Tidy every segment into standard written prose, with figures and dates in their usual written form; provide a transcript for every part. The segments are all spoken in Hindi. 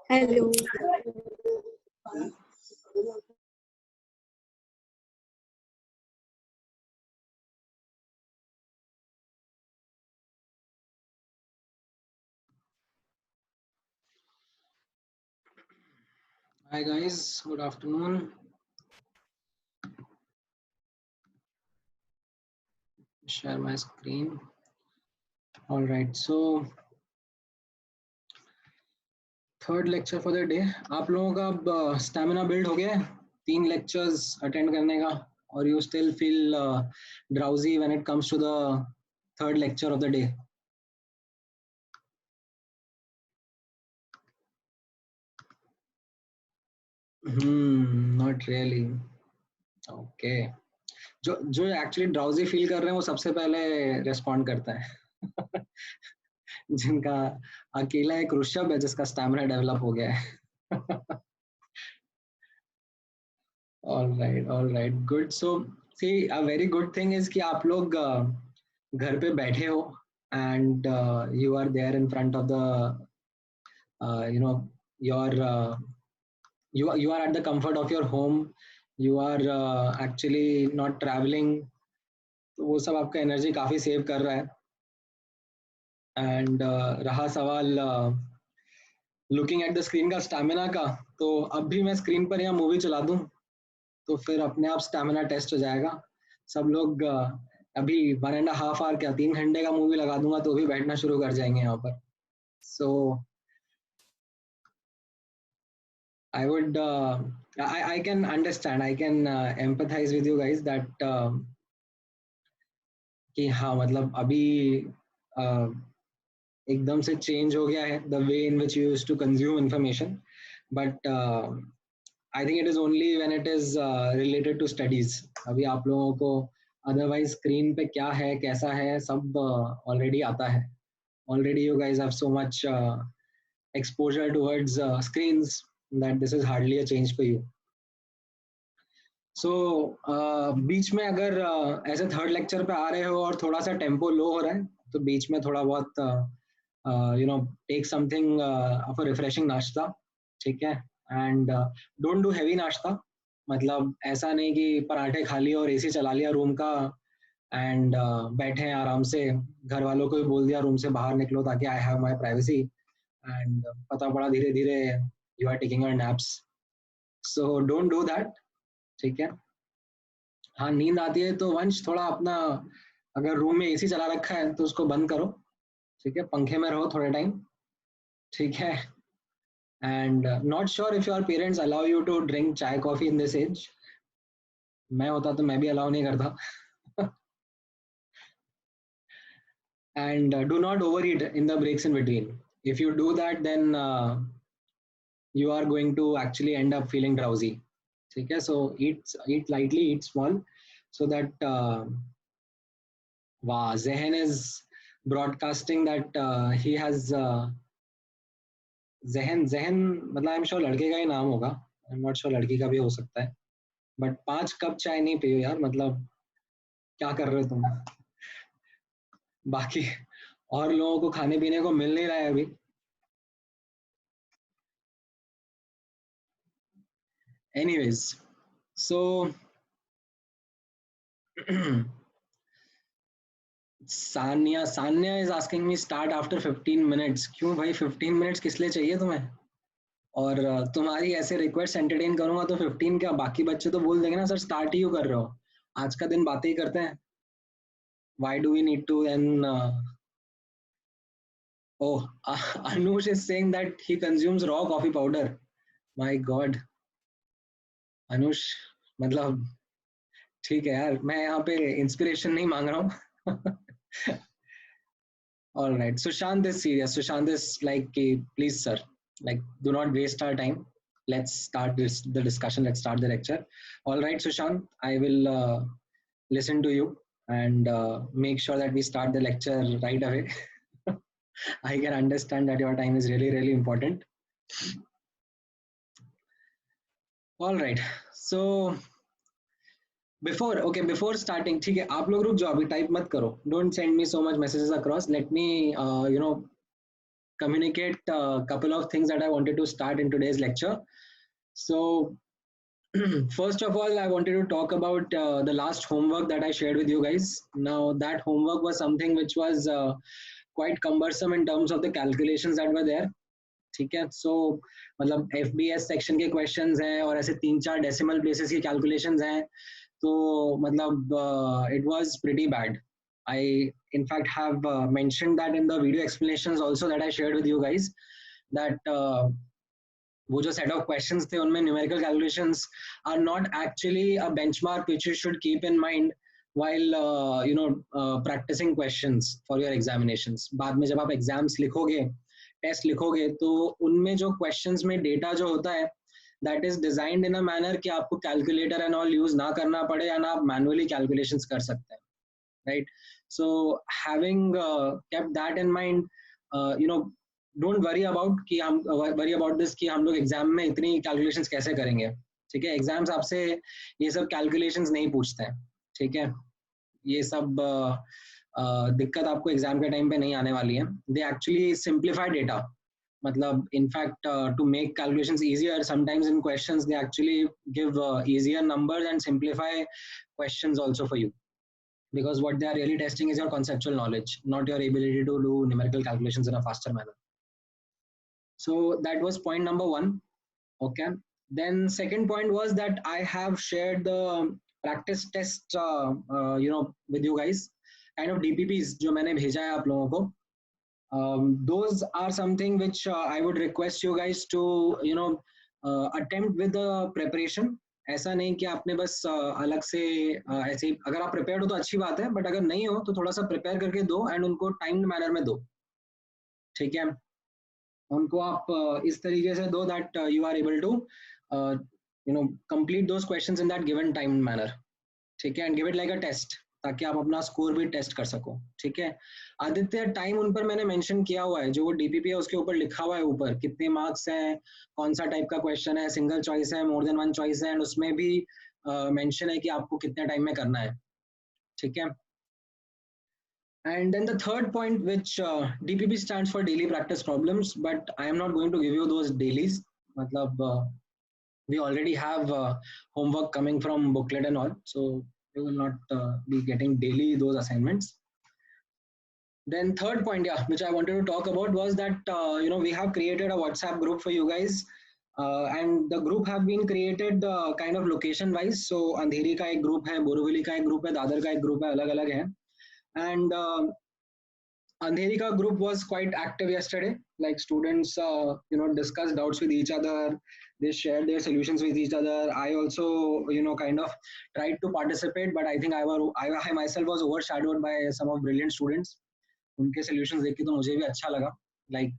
Hello. Hi guys, good afternoon. Share my screen. All right, so third lecture for the day. आप लोगों का अब स्टैमिना बिल्ड हो गया है 3 लेक्चर्स अटेंड करने का, और you still feel drowsy when it comes to the third lecture of the day? Not really. Okay. जो एक्चुअली ड्राउजी फील कर रहे हैं वो सबसे पहले रिस्पॉन्ड करता है. जिनका अकेला एक ऋषभ है जिसका स्टैमिना डेवलप हो गया है. all right, good. So see, a very good thing is कि आप लोग घर पे बैठे हो and you are there in front of the your you are at the comfort of your home. You are actually not traveling. तो वो सब आपका एनर्जी काफी सेव कर रहा है. एंड रहा सवाल लुकिंग एट द स्क्रीन का स्टैमिना का, तो अब भी मैं स्क्रीन पर यहाँ मूवी चला दूं तो फिर अपने आप स्टैमिना टेस्ट हो जाएगा. सब लोग अभी 1.5 आवर क्या 3 घंटे का मूवी लगा दूंगा तो भी बैठना शुरू कर जाएंगे यहाँ पर. सो I would I can understand, I can empathize with you guys that कि हाँ मतलब अभी एकदम से चेंज हो गया है the way in which you used to consume information. But I think it is only when it is related to studies. अभी आप लोगों को अदरवाइज स्क्रीन पे क्या है कैसा है सब ऑलरेडी आता है. Already you guys have so much exposure towards screens that this is hardly a change for you. So बीच में अगर ऐसे थर्ड लेक्चर पे आ रहे हो और थोड़ा सा टेम्पो लो हो रहा है तो बीच में थोड़ा बहुत take something of a refreshing nashta. ठीक है. एंड डोंट डू हैवी नाश्ता. मतलब ऐसा नहीं कि पराठे खा लिया और एसी चला लिया रूम का एंड बैठे हैं आराम से. घर वालों को भी बोल दिया रूम से बाहर निकलो ताकि I have my privacy, and पता पड़ा धीरे धीरे you are taking your naps. So don't do that. ठीक है. हाँ नींद आती है तो वंश थोड़ा अपना, अगर रूम में एसी चला रखा है तो उसको बंद करो. ठीक है. पंखे में रहो थोड़े टाइम. ठीक है. And not sure if your parents allow you to drink chai coffee in this age. मैं होता तो मैं भी अलाउ नहीं करता. And do not overeat in the breaks in between. If you do that, then you are going to actually end up feeling drowsy. Okay, so eat lightly, eat small, so that wow, Zehen is broadcasting that he has Zehen मतलब आई एम श्योर लड़के का ही नाम होगा. आई एम नॉट श्योर लड़की का भी हो सकता है. बट 5 कप चाय नहीं पियो यार. मतलब क्या कर रहे हो तुम? बाकी और लोगों को खाने पीने को मिल नहीं रहा है अभी. Anyways, so Sanya is asking me start after 15 minutes. क्यों भाई 15 minutes किस लिए चाहिए तुम्हें? और तुम्हारी ऐसे रिक्वेस्ट एंटरटेन करूंगा तो 15 क्या, बाकी बच्चे तो बोल देंगे ना सर स्टार्ट ही क्यों कर रहे हो, आज का दिन बातें ही करते हैं. Why do we need to then oh Anush is saying that he consumes raw coffee powder. My God, Anush, मतलब ठीक है यार, मैं यहाँ पे इंस्पिरेशन नहीं मांग रहा हूँ. All right. Sushant is serious. Sushant is like, please, sir, like, do not waste our time. Let's start the discussion. Let's start the lecture. All right, Sushant, I will listen to you and make sure that we start the lecture right away. I can understand that your time is really, really important. All right. So before starting, ठीक है, आप लोग रुक जाओ, अभी टाइप मत करो, don't send me so much messages across, let me communicate a couple of things that I wanted to start in today's lecture. So first of all, I wanted to talk about the last homework that I shared with you guys. Now that homework was something which was quite cumbersome in terms of the calculations that were there. ठीक है, सो मतलब एफ बी एस सेक्शन के क्वेश्चंस हैं और ऐसे 3-4 डेसिमल प्लेसेस की कैलकुलेशंस हैं, तो मतलब it was pretty bad. I in fact have mentioned that in the video explanations also that I shared with you guys, that वो जो set of questions थे उनमें numerical calculations are not actually a benchmark which you should keep in mind while practicing questions for your examinations. बाद में जब आप exams लिखोगे, टेस्ट लिखोगे, तो उनमें जो क्वेश्चंस में डेटा जो होता है that is designed in a manner कि आपको कैलकुलेटर एंड ऑल यूज ना करना पड़े या ना आप मैनुअली कैलकुलेशंस कर सकते हैं, right? So having kept that in mind, don't worry about कि हम वरी अबाउट दिस कि हम लोग एग्जाम में इतनी कैलकुलेशंस कैसे करेंगे. ठीक है, एग्जाम्स आपसे ये सब कैलकुलेशंस नहीं पूछते हैं. ठीक है, ये सब दिक्कत आपको एग्जाम के टाइम पे नहीं आने वाली है. दे एक्चुअली सिंप्लीफाई डेटा, मतलब in fact to make calculations easier, sometimes in questions they actually give easier numbers and simplify questions also for you, because what they are really testing is your conceptual knowledge, not your ability to do numerical calculations in a faster manner. So that was point number 1. Okay, then second point was that I have shared the practice test with you guys, kind of DPPs जो मैंने भेजा है आप लोगों को. Those are something which I would request you guys to attempt with the preparation. ऐसा नहीं कि आपने बस अलग से ऐसे ही, अगर आप प्रिपेयर्ड हो तो अच्छी बात है, बट अगर नहीं हो तो थोड़ा सा प्रिपेयर करके दो एंड उनको टाइम्ड मैनर में दो. ठीक है, उनको आप इस तरीके से दो that you are able to complete those questions in that given time manner. ठीक है, and give it like a test, ताकि आप अपना स्कोर भी टेस्ट कर सको. ठीक है, आदित्य टाइम उन पर मैंने मेंशन किया हुआ है, जो वो डीपीपी है उसके ऊपर लिखा हुआ है ऊपर कितने मार्क्स हैं, कौन सा टाइप का क्वेश्चन है, सिंगल चॉइस है, मोर देन वन चॉइस है, एंड उसमें भी मेंशन है कि आपको कितने टाइम में करना है. ठीक है, and then the third point, which DPP stands for daily practice problems, but I am not going to give you those dailies. Matlab, we already have homework coming from booklet and all, so you will not be getting daily those assignments. Then third point, yeah, which I wanted to talk about was that we have created a WhatsApp group for you guys, and the group have been created kind of location wise. So अंधेरी का एक group है, बोरीवली का एक group है, दादर का एक group है, अलग अलग है. And Andheri ka group was quite active yesterday. Like students, discussed doubts with each other. They shared their solutions with each other. I also, kind of tried to participate, but I think I myself was overshadowed by some of brilliant students. उनके solutions देख के तो मुझे भी अच्छा लगा. Like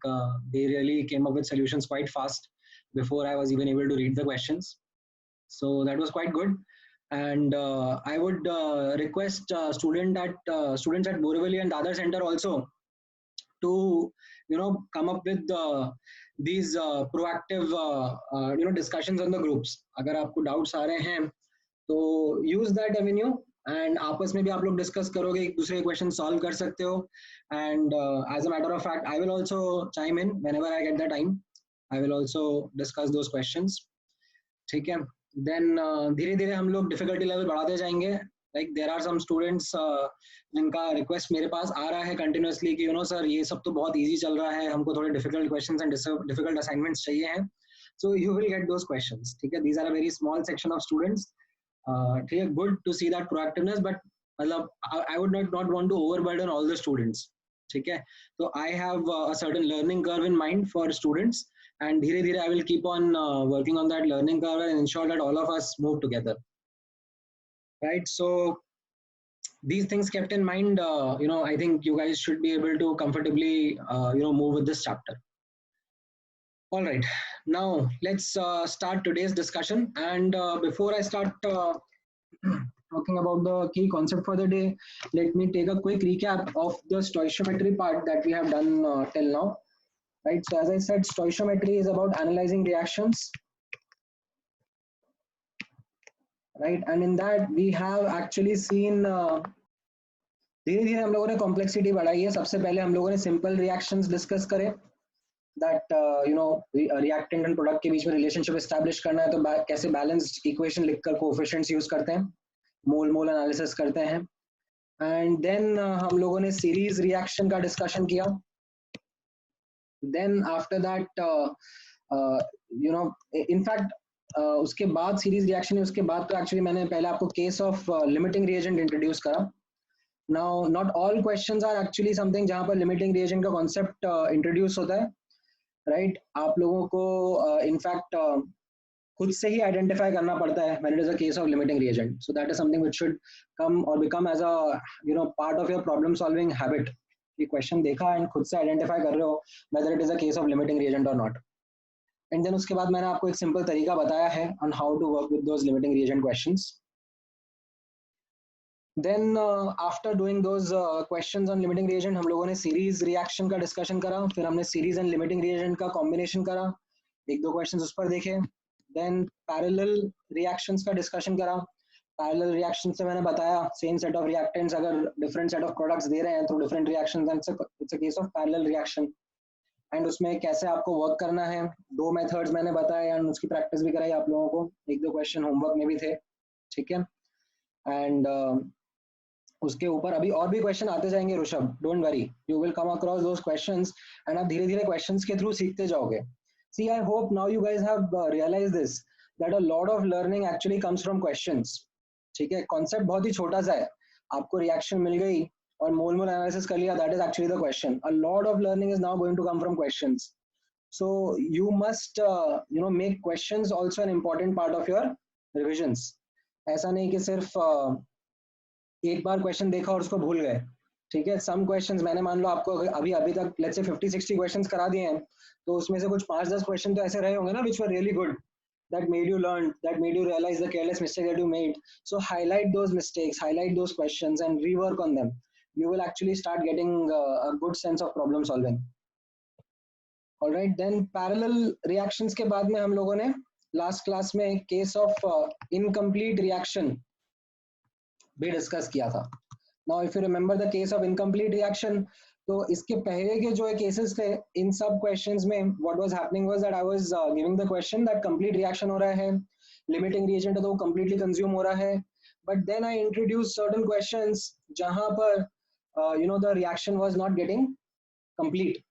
they really came up with solutions quite fast before I was even able to read the questions. So that was quite good. And I would request students at Borivali and Dadar Center also to come up with these proactive discussions on the groups. अगर आपको doubts आ रहे हैं तो use that avenue, and आपस में भी आप लोग डिस्कस करोगे, एक दूसरे के क्वेश्चन सॉल्व कर सकते हो. And as a matter of fact I will also chime in whenever I get the time. I will also discuss those questions. ठीक है, देन धीरे धीरे हम लोग डिफिकल्टी लेवल बढ़ाते जाएंगे. Like there are some students जिनका रिक्वेस्ट मेरे पास आ रहा है कंटिन्यूअसली कि सर ये सब तो बहुत इजी चल रहा है, हमको थोड़े difficult questions and difficult assignments चाहिए हैं. So you will get those questions. ठीक है, these are a very small section of students. ठीक है, good to see that proactiveness, but मतलब I would not want to overburden all the students. ठीक है, तो I have a certain learning curve in mind for students, and dhire dhire I will keep on working on that learning curve and ensure that all of us move together, right? So these things kept in mind, I think you guys should be able to comfortably move with this chapter. All right, now let's start today's discussion. And before I start talking about the key concept for the day, let me take a quick recap of the stoichiometry part that we have done till now. Right, so as I said, stoichiometry is about analyzing reactions. right? And in that we have actually seen धीरे धीरे हम लोगों ने कॉम्प्लेक्सिटी बढ़ाई है. सबसे पहले हम लोगों ने सिंपल रिएक्शंस डिस्कस करे, दैट रिएक्टेंट एंड प्रोडक्ट के बीच में रिलेशनशिप एस्टैब्लिश करना है तो कैसे बैलेंस्ड इक्वेशन लिखकर कोएफिशिएंट्स यूज करते हैं, मोल मोल एनालिसिस करते हैं. एंड देन हम लोगों ने सीरीज रिएक्शन का डिस्कशन किया. देन आफ्टर दैट इनफैक्ट उसके बाद सीरीज रिएक्शन है, उसके बाद तो एक्चुअली मैंने पहले आपको case of limiting reagent introduce करा. Now not all questions are actually something जहां पर लिमिटिंग रिएजेंट का कॉन्सेप्ट इंट्रोड्यूस होता है, राइट? आप लोगों को इनफैक्ट खुद से ही आइडेंटिफाई करना पड़ता है when it is a case of limiting reagent. So that is something which should come or become as a part of your problem solving habit. ये क्वेश्चन देखा एंड खुद से आइडेंटिफाई कर रहे हो whether it is a case of limiting reagent or not. And then उसके बाद मैंने आपको एक सिंपल तरीका बताया है on how to work with those limiting reagent questions. Then after doing those questions on limiting reagent हम लोगों ने सीरीज रिएक्शन का डिस्कशन करा. फिर हमने सीरीज एंड लिमिटिंग रिएजेंट का कॉम्बिनेशन करा, एक दो क्वेश्चंस उस पर देखे. देन पैरेलल रिएक्शंस का डिस्कशन करा. पैरेलल रिएक्शन से मैंने बताया सेम सेट ऑफ रिएक्टेंट्स अगर डिफरेंट सेट ऑफ प्रोडक्ट्स दे रहे हैं तो different reactions, it's a case of parallel reaction. And उसमें कैसे आपको वर्क करना है, दो मेथड्स मैंने बताया एंड उसकी प्रैक्टिस भी कराई आप लोगों को. एक दो क्वेश्चन होमवर्क में भी थे, ठीक है? एंड उसके ऊपर अभी और भी क्वेश्चन आते जाएंगे Rishabh, don't worry, you will come across those questions and आप धीरे धीरे क्वेश्चंस के थ्रू सीखते जाओगे. See I hope now you guys have realised this that a lot of learning actually comes from questions. ठीक है, कॉन्सेप्ट बहुत ही छोटा सा है, आपको रिएक्शन मिल गई और मोल मोल एनालिसिस कर लिया, that is actually the question. A lot of learning is now going to come from questions. So you must make questions also an important part of your revisions. ऐसा नहीं कि सिर्फ एक बार क्वेश्चन देखा और उसको भूल गए. ठीक है, सम क्वेश्चंस मैंने मान लो आपको अभी अभी तक लेट्स से 50-60 क्वेश्चंस करा दिए हैं, तो उसमें से कुछ 5-10 क्वेश्चन तो ऐसे रहे होंगे ना which were really good, that made you learn, that made you realize the careless mistake that you made. So highlight those mistakes, highlight those questions and rework on them. You will actually start getting a good sense of problem solving. All right, then parallel reactions के बाद में हम लोगों ने last class में case of incomplete reaction भी डिस्कस किया था. Now if you remember the case of incomplete reaction, तो इसके पहले के जो केसेस थे इन सब क्वेश्चंस में what was happening was that I was giving the question that complete reaction हो रहा है, लिमिटिंग रिएजेंट है तो वो कंप्लीटली कंज्यूम हो रहा है, but then I introduce certain questions जहां पर the reaction was not getting complete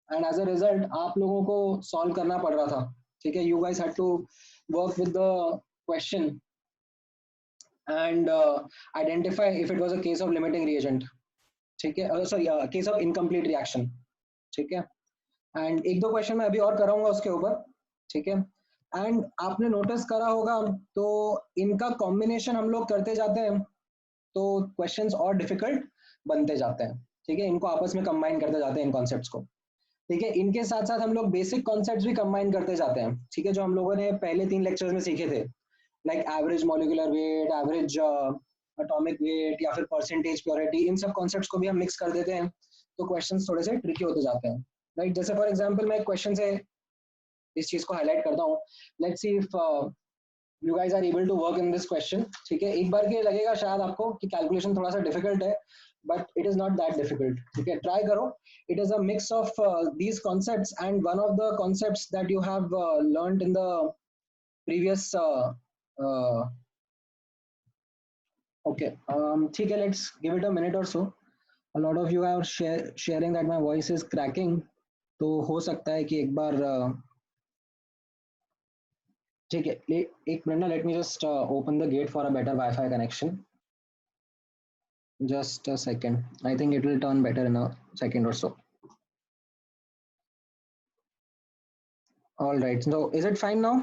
and as a result आप लोगों को सॉल्व करना पड़ रहा था. ठीक है, you guys had to work with the question and identify if it was a case of limiting reagent. ठीक है, sorry case of incomplete reaction. ठीक है, एंड एक दो क्वेश्चन मैं अभी और कराऊंगा उसके ऊपर. ठीक है, एंड आपने नोटिस करा होगा तो इनका कॉम्बिनेशन हम लोग करते जाते हैं तो क्वेश्चंस और डिफिकल्ट बनते जाते हैं. ठीक है, इनको आपस में कंबाइन करते जाते हैं इन कॉन्सेप्ट्स को. ठीक है, इनके साथ साथ हम लोग बेसिक कॉन्सेप्ट्स भी कंबाइन करते जाते हैं. ठीक है, जो हम लोगों ने पहले 3 लेक्चर्स में सीखे थे, like average molecular wait, average atomic weight या फिर परसेंटेज प्योरिटी, इन सब कॉन्सेप्ट्स को भी हम मिक्स कर देते हैं तो क्वेश्चंस थोड़े से ट्रिकी होते जाते हैं. राइट, जैसे फॉर एग्जांपल मैं क्वेश्चन से इस चीज को हाईलाइट करता हूँ. Let's see if you guys are able to work in this question. ठीक है, एक बार के लगेगा शायद आपको कि कैलकुलेशन थोड़ा सा डिफिकल्ट है, but it is not that difficult. ठीक है, ट्राई करो. It is a mix of these concepts and one of the concepts that you have learned in the previous okay, ठीक है, let's give it a minute or so. A lot of you are sharing that my voice is cracking, तो हो सकता है कि एक बार ठीक है, एक मिनट ना, let me just open the gate for a better Wi-Fi connection. Just a second, I think it will turn better in a second or so. All right, so is it fine now?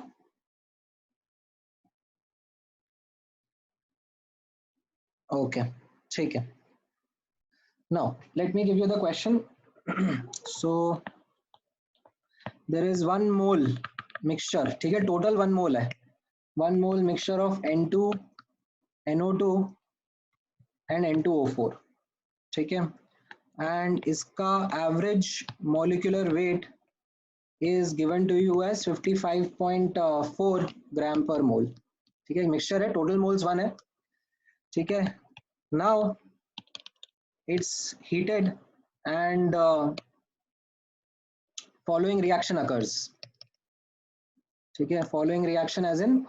Okay, ठीक है. Now let me give you the question. So there is 1 mole mixture. ठीक है, total 1 mole है, 1 mole mixture of N2, NO2 and N2O4. ठीक है, and इसका average molecular weight is given to you as 55.4 gram per mole. ठीक है, मिक्सचर है, टोटल मोल्स 1 है, ठीक है। Now it's heated and following reaction occurs, ठीक है। फॉलोइंग रिएक्शन एज इन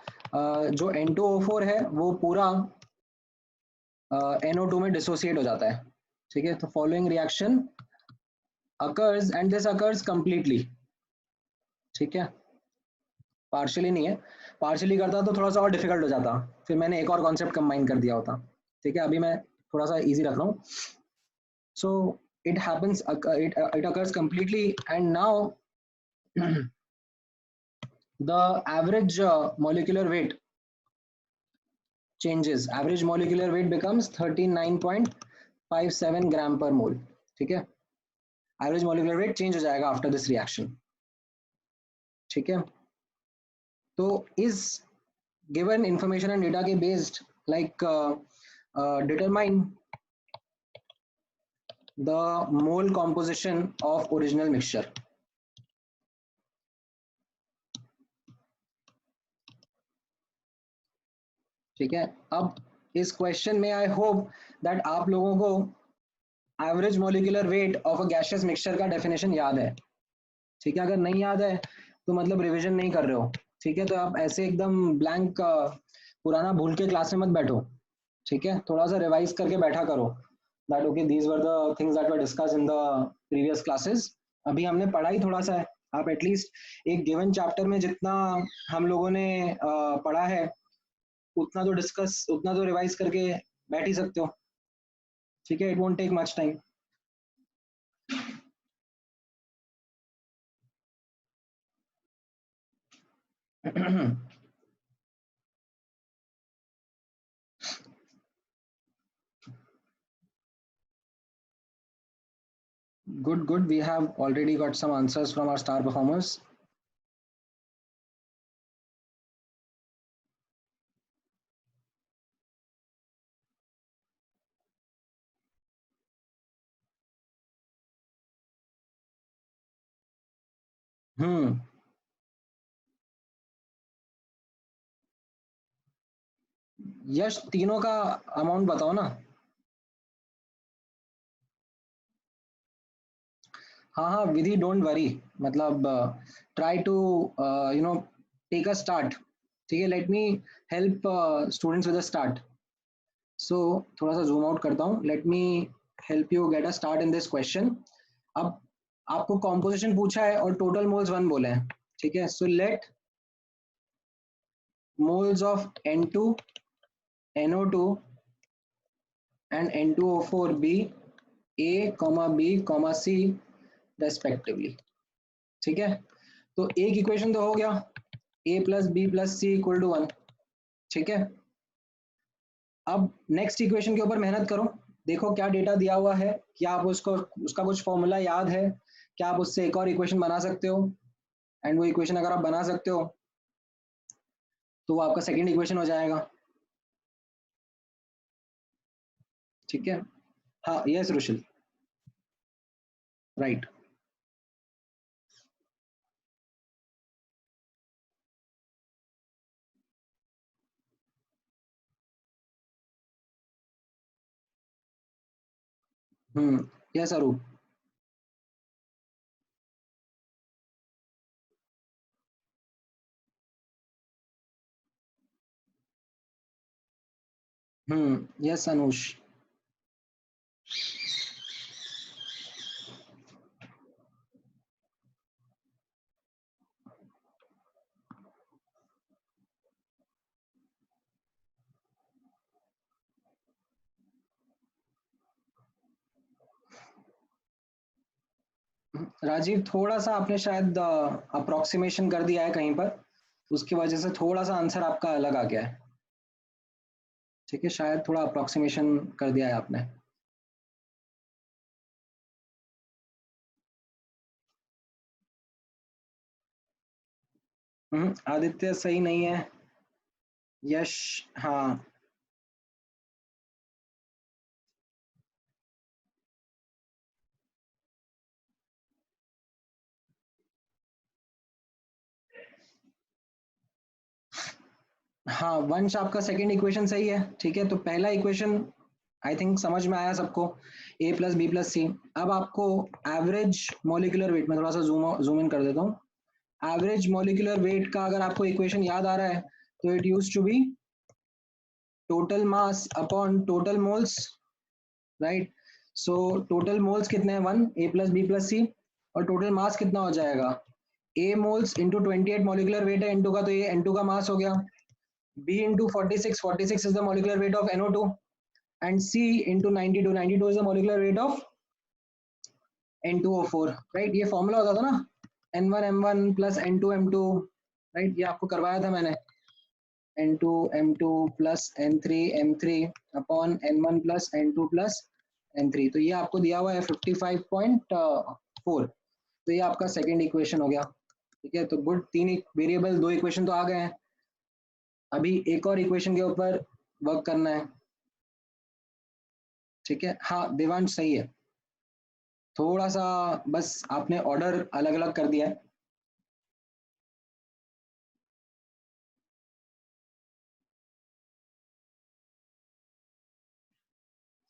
जो N2O4 है वो पूरा NO2 में डिसोसिएट हो जाता है, ठीक है। तो following reaction occurs and this occurs completely, ठीक है, पार्शियली नहीं है। पार्शियली करता तो थोड़ा सा और डिफिकल्ट हो जाता, फिर मैंने एक और कॉन्सेप्ट कंबाइन कर दिया होता, ठीक है। अभी मैं थोड़ा सा इजी रख रहा हूँ। So it happens, it occurs completely and now the average molecular weight changes, average molecular weight becomes 39.57 gram per mole, ठीक है। एवरेज मोलिकुलर वेट चेंज हो जाएगा आफ्टर दिस रिएक्शन, ठीक है। तो इस गिवन इंफॉर्मेशन एंड डेटा के based like determine the mole composition of original mixture, ठीक है। अब इस क्वेश्चन में आई होप दैट आप लोगों को average molecular weight of a gaseous mixture का डेफिनेशन याद है, ठीक है। अगर नहीं याद है तो मतलब रिवीजन नहीं कर रहे हो, ठीक है। तो आप ऐसे एकदम ब्लैंक पुराना भूल के क्लास में मत बैठो, ठीक है। थोड़ा सा रिवाइज करके बैठा करो that okay these were the things that were discuss in the previous classes. अभी हमने पढ़ा ही थोड़ा सा है, आप एटलीस्ट एक गिवन चैप्टर में जितना हम लोगों ने पढ़ा है उतना तो डिस्कस, उतना तो रिवाइज करके बैठ ही सकते हो, ठीक है। It won't take much time. Good, good. We have already got some answers from our star performers. Hmm. Yash, तीनों का अमाउंट बताओ ना। हाँ हाँ विधि, डोंट वरी, मतलब try to take a start, ठीक है। Let me help students with a start. So थोड़ा सा जूम आउट करता हूँ, let me help you get a start in this question. अब आपको कॉम्पोजिशन पूछा है और टोटल मोल्स 1 बोले हैं, ठीक है। So let moles of N2, NO2 and N2O4 be A, B, C respectively, ठीक है। तो एक इक्वेशन तो हो गया, A plus B plus C equal to 1, ठीक है। अब नेक्स्ट इक्वेशन के ऊपर मेहनत करो, देखो क्या डेटा दिया हुआ है, क्या आप उसको, उसका कुछ फॉर्मूला याद है, क्या आप उससे एक और इक्वेशन बना सकते हो। एंड वो इक्वेशन अगर आप बना सकते हो तो वो आपका सेकेंड इक्वेशन हो जाएगा, ठीक है। हाँ यस रुशिल, राइट। यस अरूप। यस अनुष। राजीव, थोड़ा सा आपने शायद अप्रोक्सीमेशन कर दिया है कहीं पर, उसकी वजह से थोड़ा सा आंसर आपका अलग आ गया है, ठीक है। शायद थोड़ा अप्रोक्सीमेशन कर दिया है आपने। आदित्य सही नहीं है। यश, हाँ। हाँ, वंश आपका सेकंड इक्वेशन सही है, ठीक है। तो पहला इक्वेशन आई थिंक समझ में आया सबको, ए प्लस बी प्लस सी। अब आपको एवरेज मॉलिक्यूलर वेट, मैं थोड़ा सा जूम इन कर देता हूँ। एवरेज मॉलिक्यूलर वेट का अगर आपको इक्वेशन याद आ रहा है, तो it use to be total mass upon total moles, right. So total moles कितने हैं, 1, A plus B plus C, और टोटल मास कितना हो जाएगा, A moles into 28 molecular weight है N2 का, तो ये N2 का मास हो गया। B into 46, 46 is the molecular weight of NO2, and C into 92, 92 is the molecular weight of N2O4, right। ये फॉर्मूला होता था ना, N1 M1 plus N2 M2, right. ये आपको करवाया था मैंने, N2 M2 plus N3 M3 upon N1 plus N2 plus N3। तो ये आपको दिया हुआ है 55.4। तो ये आपका सेकेंड इक्वेशन हो गया, ठीक है। तो गुड, तीन वेरिएबल, दो इक्वेशन तो आ गए हैं। अभी एक और इक्वेशन के ऊपर वर्क करना है, ठीक है। हाँ देवांश सही है, थोड़ा सा बस आपने ऑर्डर अलग अलग कर दिया है।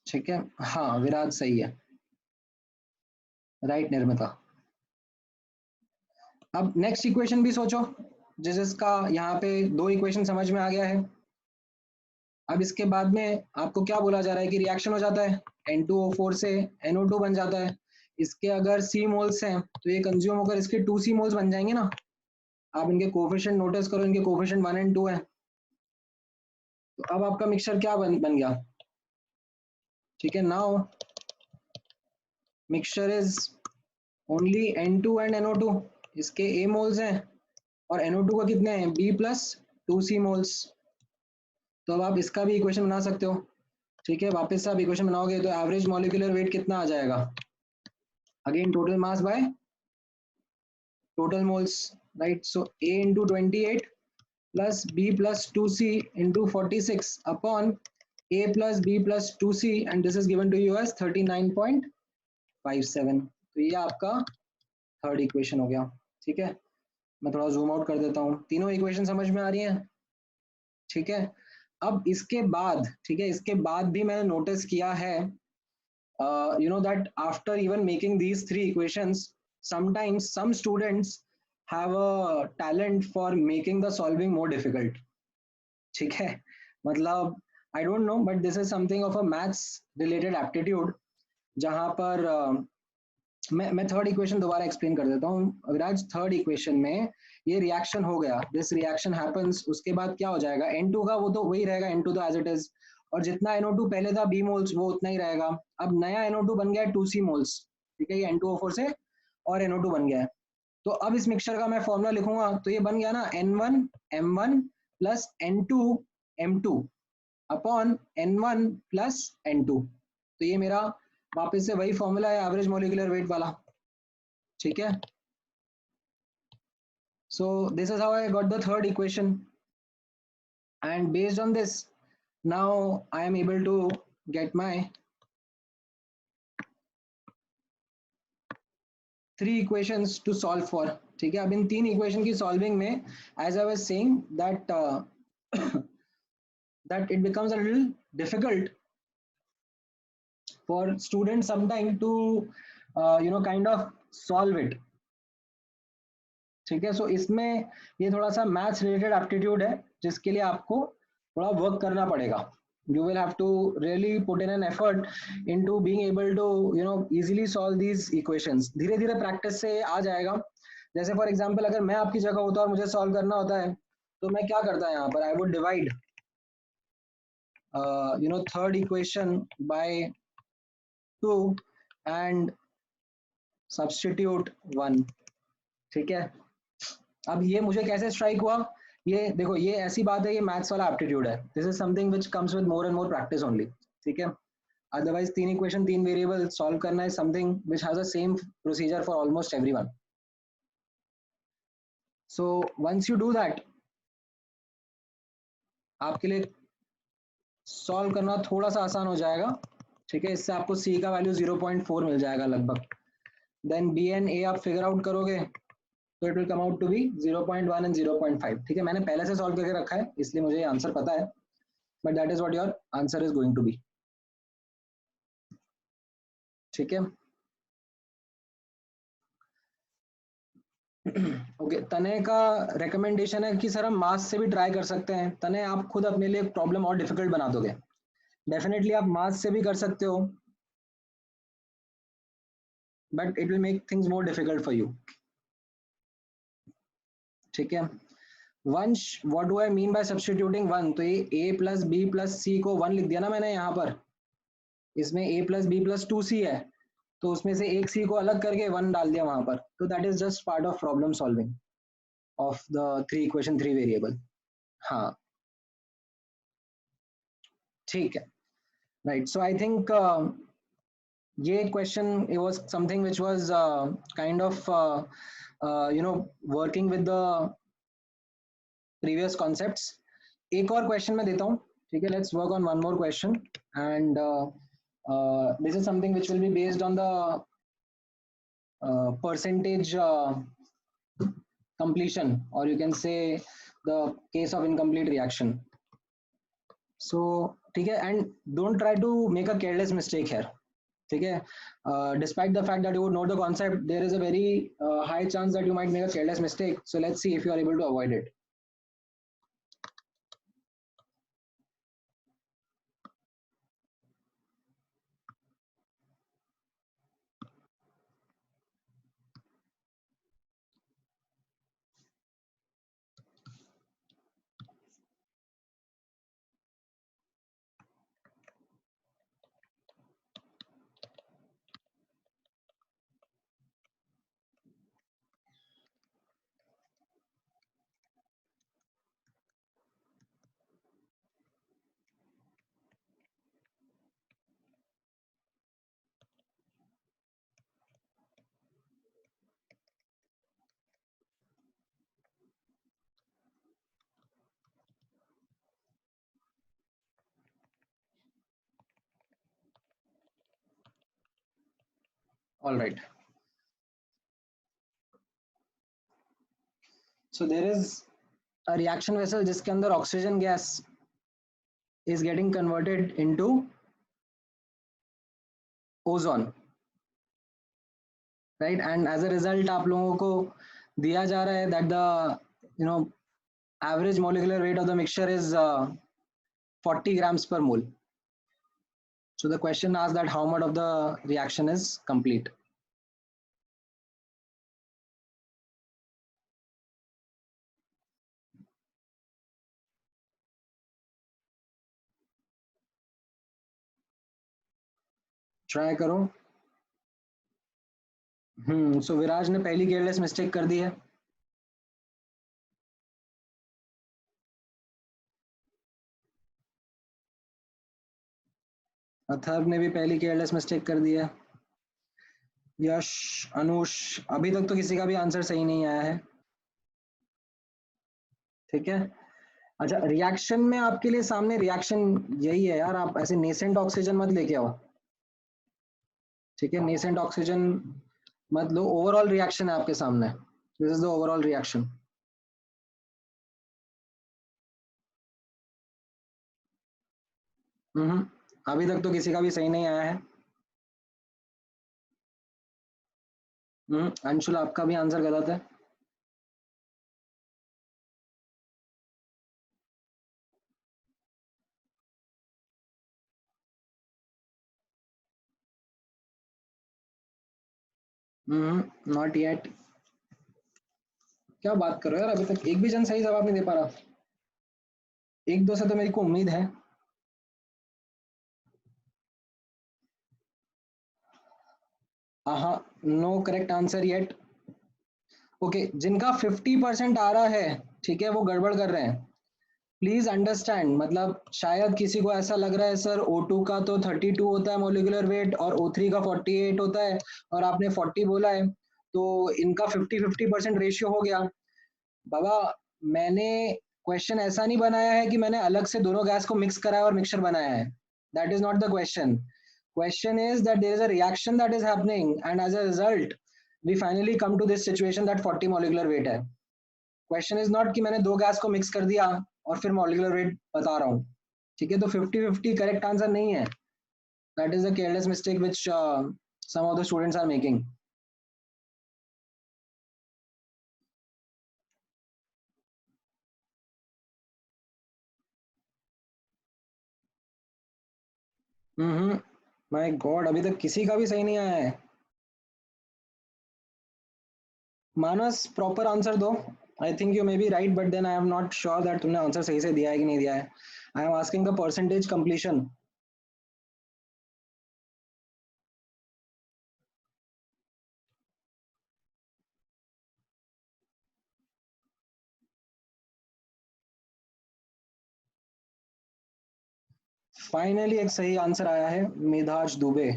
ठीक है, हाँ विराज सही है, राइट निर्मिता। अब नेक्स्ट इक्वेशन भी सोचो, जिसका यहाँ पे दो इक्वेशन समझ में आ गया है। अब इसके बाद में आपको क्या बोला जा रहा है कि रिएक्शन हो जाता है, N2O4 से NO2 बन जाता है। इसके अगर C मोल्स हैं तो ये कंज्यूम होकर इसके 2C मोल्स बन जाएंगे ना। आप इनके कोफिशिएंट नोटिस करो, इनके कोफिशिएंट 1 और 2 है। तो अब आपका मिक्सचर क्या बन गया, ठीक है। Now mixture is only N2 and NO2, इसके A मोल्स हैं, और NO2 का कितने हैं, B प्लस 2C मोल्स। तो अब आप इसका भी इक्वेशन बना सकते हो, ठीक है। वापस से आप इक्वेशन बनाओगे तो एवरेज मॉलिक्यूलर वेट कितना आ जाएगा, again total mass by total moles, right. So A into 28 plus B plus 2C into 46 upon A plus B plus 2C, and this is given to you as 39.57। तो ये आपका थर्ड इक्वेशन हो गया, ठीक है। मैं थोड़ा जूम आउट कर देता हूँ, तीनों इक्वेशन समझ में आ रही हैं, ठीक है। अब इसके बाद, ठीक है, इसके बाद भी मैंने नोटिस किया है, you know that after even making these three equations, sometimes some students have a talent for making the solving more difficult, ठीक है। मतलब आई don't no, but this is something of a maths related aptitude, जहां पर मैं थर्ड इक्वेशन दोबारा एक्सप्लेन कर देता हूँ विराज। थर्ड इक्वेशन में ये रिएक्शन हो गया, दिस रिएक्शन हैपेंस, उसके बाद क्या हो जाएगा, N2 का वो तो वही रहेगा, N2 तो एज इट इज, और जितना NO2 पहले था B मोल्स वो उतना ही रहेगा। अब नया NO2 बन गया है 2C मोल्स, ठीक है, ये N2O4 से और NO2 बन गया है। तो अब इस मिक्सचर का मैं फॉर्मूला लिखूंगा, तो ये बन गया ना N1 M1 plus N2 M2 upon N1 plus N2। तो ये मेरा वापस से वही फॉर्मूला है एवरेज मॉलिक्यूलर वेट वाला, ठीक है। So this is how I got the third equation, and based on this now I am able to get my three equations to solve for, ठीक है। अब इन तीन इक्वेशन की सॉल्विंग में, as I was saying that that it becomes a little difficult for students sometime to kind of solve it, ठीक है। सो इसमें ये थोड़ा सा मैथ्स रिलेटेड एप्टीट्यूड है, जिसके लिए आपको थोड़ा वर्क करना पड़ेगा। You will have to really put in an effort into being able to easily solve these equations। धीरे धीरे प्रैक्टिस से आ जाएगा। जैसे फॉर एग्जांपल अगर मैं आपकी जगह होता और मुझे सॉल्व करना होता है, तो मैं क्या करता है यहाँ पर, I would divide third equation by 2 and substitute 1, ठीक है। अब ये मुझे कैसे स्ट्राइक हुआ, ये देखो, ये ऐसी बात है, ये मैथ्स वाला एप्टीट्यूड है, this is something which comes with more and more practice only, ठीक है। अदरवाइज तीन इक्वेशन तीन वेरिएबल सॉल्व करना है something which has a same procedure for almost everyone. So once you do that, आपके लिए सॉल्व करना थोड़ा सा आसान हो जाएगा, ठीक है। इससे आपको C का वैल्यू 0.4 मिल जाएगा लगभग। देन B एंड A आप फिगर आउट करोगे, तो it will come out to be 0.1 and 0.5. ठीक है, मैंने पहले से सॉल्व करके रखा है इसलिए मुझे ये आंसर पता है, but that is what your answer is going to be. ठीक है. ओके, तने का रिकमेंडेशन है कि सर हम मास से भी ट्राई कर सकते हैं. तने आप खुद अपने लिए प्रॉब्लम और डिफिकल्ट बना दोगे. डेफिनेटली आप मास से भी कर सकते हो, but it will make things more difficult for you. ठीक है. वंश, what do I mean by substituting one? तो ये a प्लस बी प्लस सी को वन लिख दिया ना मैंने यहाँ पर. इसमें a plus B plus two C है, तो उसमें से एक सी को अलग करके वन डाल दिया वहां पर. तो that is just part of problem solving of the three equation three variable. हाँ, ठीक है. राइट. सो आई थिंक ये question it was something which was kind of working with the previous concepts. एक और क्वेश्चन मैं देता हूँ. ठीक है, let's work on one more question and this is something which will be based on the percentage completion, or you can say the case of incomplete reaction. So ठीक है, and don't try to make a careless mistake here. ठीक है, despite the fact that you would know the concept, there is a very high chance that you might make a careless mistake. So let's see if you are able to avoid it. All right. So there is a reaction vessel जिसके अंदर oxygen gas is getting converted into ozone, right? And as a result आप लोगों को दिया जा रहा है that the average molecular weight of the mixture is 40 grams per mole. So the question asks that how much of the reaction is complete. Try करो. सो विराज ने पहली केयरलेस मिस्टेक कर दी है. अथर्व ने भी पहली केयरलेस मिस्टेक कर दी है. यश, अनुष, अभी तक तो किसी का भी आंसर सही नहीं आया है. ठीक है. अच्छा, रिएक्शन में आपके लिए सामने रिएक्शन यही है यार, आप ऐसे नेसेंट ऑक्सीजन मत लेके आओ. ठीक है, नेसेंट ऑक्सीजन मत लो. ओवरऑल रिएक्शन है आपके सामने. This is the overall reaction. अभी तक तो किसी का भी सही नहीं आया है. अंशुल, आपका भी आंसर गलत है. Not yet. क्या बात कर रहे हो यार, अभी तक एक भी जन सही जवाब नहीं दे पा रहा. एक दो से तो मेरी को उम्मीद है. No correct answer yet. Okay, जिनका 50% आ रहा है, ठीक है, वो गड़बड़ कर रहे हैं. प्लीज अंडरस्टैंड, मतलब शायद किसी को ऐसा लग रहा है सर O2 का तो 32 होता है मोलिकुलर वेट और O3 का 48 होता है और आपने 40 बोला है, तो इनका 50-50% रेशियो हो गया. बाबा, मैंने क्वेश्चन ऐसा नहीं बनाया है कि मैंने अलग से दोनों गैस को मिक्स कराया और मिक्सचर बनाया है. That is not the question. Question is that there is a reaction that is happening, and as a result, we finally come to this situation that 40 molecular weight है. क्वेश्चन इज नॉट कि मैंने दो गैस को मिक्स कर दिया और फिर मॉलिक्यूलर वेट बता रहा हूँ. ठीक है, तो 50-50 करेक्ट आंसर नहीं है. That is a careless mistake which some of the students are making. My god, अभी तक किसी का भी सही नहीं आया है. मानस, प्रॉपर आंसर दो. I think you may be right, but then I am not sure that तुमने आंसर सही से दिया है कि नहीं दिया है. I am asking the percentage completion. Finally एक सही आंसर आया है, मेधाज दुबे.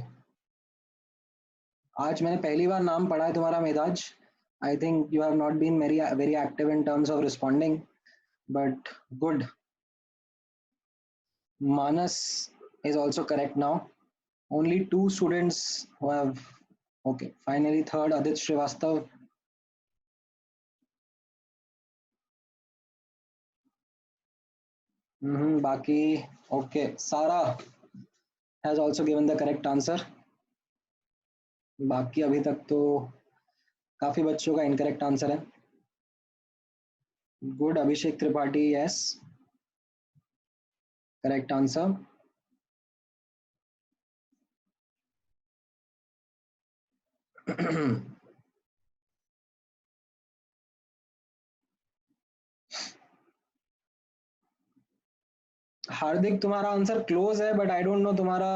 आज मैंने पहली बार नाम पढ़ा है तुम्हारा, Medhaj. I think you have not been very very active in terms of responding, but good. Manas is also correct now. Only two students who have. Okay, finally third, Adit Srivastav. Baki. Okay, Sara has also given the correct answer. बाकी अभी तक तो काफी बच्चों का इनकरेक्ट आंसर है. गुड, अभिषेक त्रिपाठी, यस, करेक्ट आंसर. हार्दिक, तुम्हारा आंसर क्लोज है, बट आई डोंट नो तुम्हारा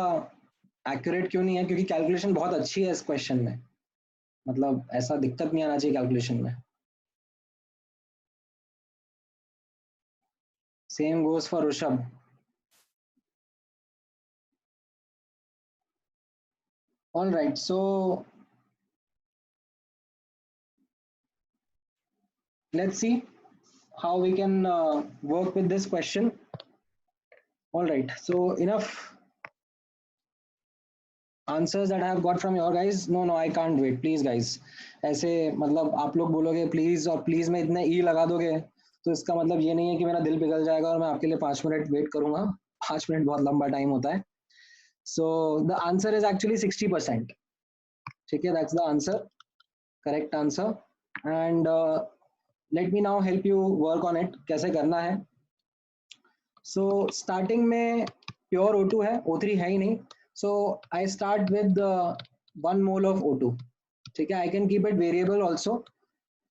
एक्यूरेट क्यों नहीं है, क्योंकि कैलकुलेशन बहुत अच्छी है इस क्वेश्चन में. मतलब ऐसा दिक्कत नहीं आना चाहिए कैलकुलेशन में. Same goes for Rishabh. All right, so let's see how we can work with this question. All right, so enough answers that I have got from your guys. No, I can't wait, please guys. ऐसे मतलब आप लोग बोलोगे प्लीज और प्लीज में इतने ई लगा दोगे, तो इसका मतलब ये नहीं है कि मेरा दिल पिघल जाएगा और मैं आपके लिए 5 मिनट वेट करूंगा. 5 मिनट बहुत लंबा टाइम होता है. So the answer is actually 60%. ठीक है, that's the answer, correct answer. And let me now help you work on it, कैसे करना है. सो स्टार्टिंग में प्योर O2 है, O3 है ही नहीं. So I start with 1 mole of O2. ठीक है, I can keep it variable also.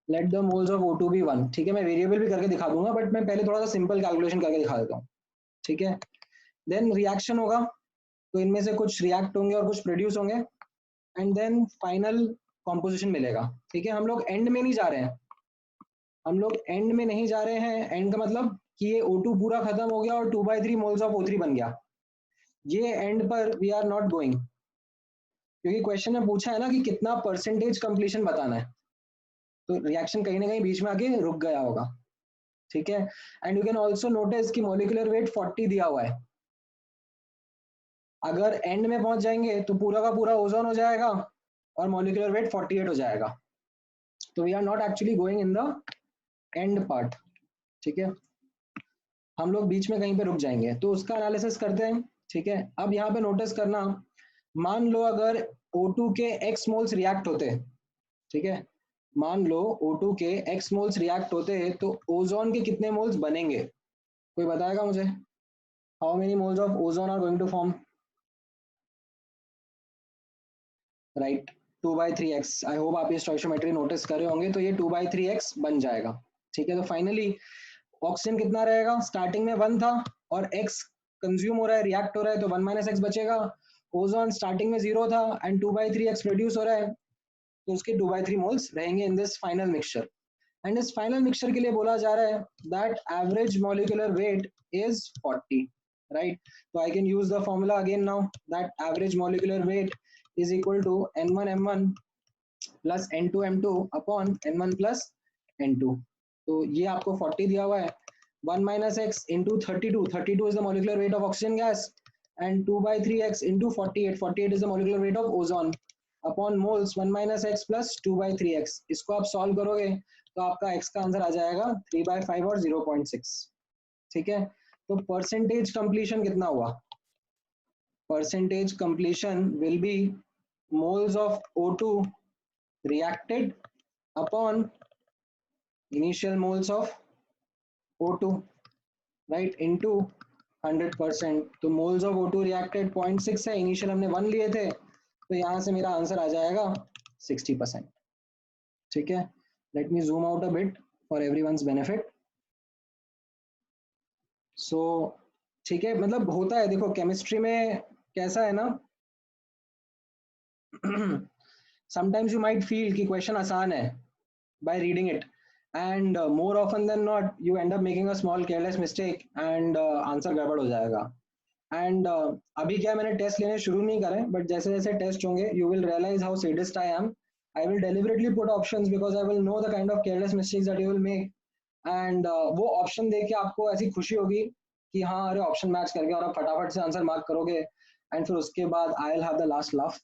Let the moles of O2 भी 1. ठीक है, मैं वेरिएबल भी करके दिखा दूंगा, बट मैं पहले थोड़ा सा सिंपल कैलकुलेशन करके दिखा देता हूँ. ठीक है, देन रिएक्शन होगा, तो इनमें से कुछ रिएक्ट होंगे और कुछ प्रोड्यूस होंगे, एंड देन फाइनल कॉम्पोजिशन मिलेगा. ठीक है, हम लोग एंड में नहीं जा रहे हैं. हम लोग एंड में नहीं जा रहे हैं. एंड का मतलब कि ये O2 पूरा खत्म हो गया और 2/3 मोल्स ऑफ O3 बन गया. ये एंड पर वी आर नॉट गोइंग, क्योंकि क्वेश्चन में पूछा है ना कि कितना परसेंटेज कंप्लीशन बताना है, तो रिएक्शन कहीं ना कहीं बीच में आके रुक गया होगा. ठीक है, and you can also notice कि मॉलिक्यूलर वेट 40 दिया हुआ है. अगर एंड में पहुंच जाएंगे तो पूरा का पूरा ओजोन हो जाएगा और मॉलिक्यूलर वेट 48 हो जाएगा. तो we are not actually going in the end part. ठीक है, हम लोग बीच में कहीं पे रुक जाएंगे, तो उसका एनालिसिस करते हैं. ठीक है, अब यहाँ पे नोटिस करना, मान लो अगर O2 के x मोल्स रिएक्ट होते. ठीक है, मान लो O2 के x मोल्स रिएक्ट होते तो ओजोन के कितने मोल्स बनेंगे, कोई बताएगा मुझे? How many moles of ozone are going to form? Right, 2/3x. I hope आप ये स्टोइशियोमेट्री नोटिस कर रहे होंगे, तो ये 2/3x बन जाएगा. ठीक है, तो फाइनली ऑक्सीजन कितना रहेगा, स्टार्टिंग में 1 था और x कंज्यूम हो रहा है, रिएक्ट हो रहा है, तो 1 - x बचेगा. ओजोन स्टार्टिंग में 0 था एंड 2/3x प्रोड्यूस हो रहा है, तो उसके 2/3 मोल्स रहेंगे in this final mixture. And इस फाइनल मिक्सचर के लिए बोला जा रहा है that average molecular weight is 40. Right, तो I can use the formula again now, that average molecular weight is equal to N1M1 plus N2M2 upon N1 plus N2. तो ये आपको 40 दिया हुआ है. 1 - x into 32. 32 is the molecular weight of oxygen gas and 2/3x into 48. 48 is the molecular weight of ozone. Upon moles 1 minus x plus 2/3x। इसको आप सॉल्व करोगे तो आपका x का आंसर आ जाएगा 3/5 और 0.6। ठीक है, तो परसेंटेज कंप्लीशन कितना हुआ? Percentage completion will be moles of O2 reacted upon initial moles of O2, right, into 100%। तो moles of O2 reacted 0.6 है, इनिशियल हमने 1 लिए थे, तो यहाँ से मेरा आंसर आ जाएगा 60%। ठीक है, let me zoom out a bit for everyone's benefit. So ठीक है, मतलब होता है, देखो केमिस्ट्री में कैसा है ना, sometimes you might feel कि क्वेश्चन आसान है by reading it, and more often than not you end up making a small careless mistake and answer गड़बड़ हो जाएगा। एंड अभी क्या, मैंने टेस्ट लेने शुरू नहीं करे, बट जैसे जैसे टेस्ट होंगे you will realize how sadist I am। I will deliberately put options because I will know the kind of careless mistakes that you will make, and वो ऑप्शन देख के आपको ऐसी खुशी होगी कि हाँ अरे ऑप्शन मैच करके, और आप फटाफट से आंसर मार्क करोगे, एंड फिर उसके बाद I will have the last laugh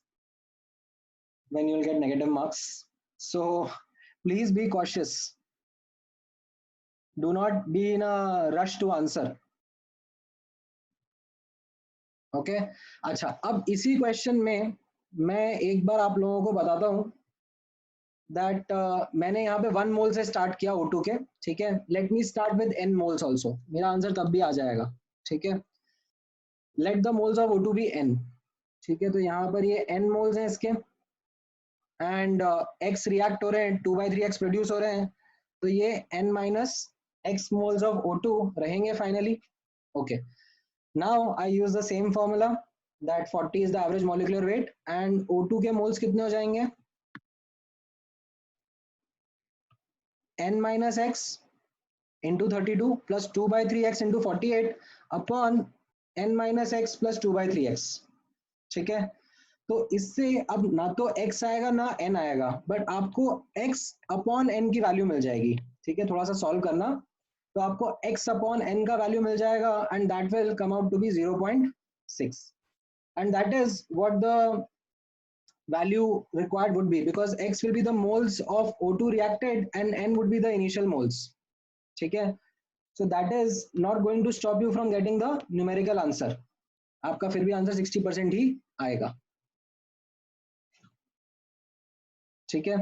when you will get negative marks। So please be cautious, do not be in a rush to answer। Okay okay? अच्छा, अब इसी क्वेश्चन में मैं एक बार आप लोगों को बताता हूं दैट मैंने यहाँ पे 1 मोल से स्टार्ट किया O2 के। ठीक है, let me start with n moles also, मेरा आंसर तब भी आ जाएगा। ठीक है, let the moles of O2 be n। ठीक है, तो यहाँ पर ये n मोल्स हैं इसके, एंड x रिएक्ट हो रहे हैं, 2/3x प्रोड्यूस हो रहे हैं, तो ये n minus x moles of O2 रहेंगे finally. Okay, now I use the same formula that 40 is the average molecular weight, and O2 के मोल्स कितने हो जाएंगे? n minus x into 32 plus 2/3x into 48 upon n minus x plus 2/3x। ठीक है, तो इससे अब ना तो x आएगा ना n आएगा, बट आपको x अपॉन n की वैल्यू मिल जाएगी। ठीक है, थोड़ा सा सॉल्व करना, तो आपको x अपॉन n का वैल्यू मिल जाएगा, and that will come out to be 0.6, and that is what the value required would be, because x will be the moles of O2 reacted and n would be the initial moles। ठीक है, so that is not going to stop you from getting the numerical answer। आपका फिर भी आंसर 60% ही आएगा। ठीक है,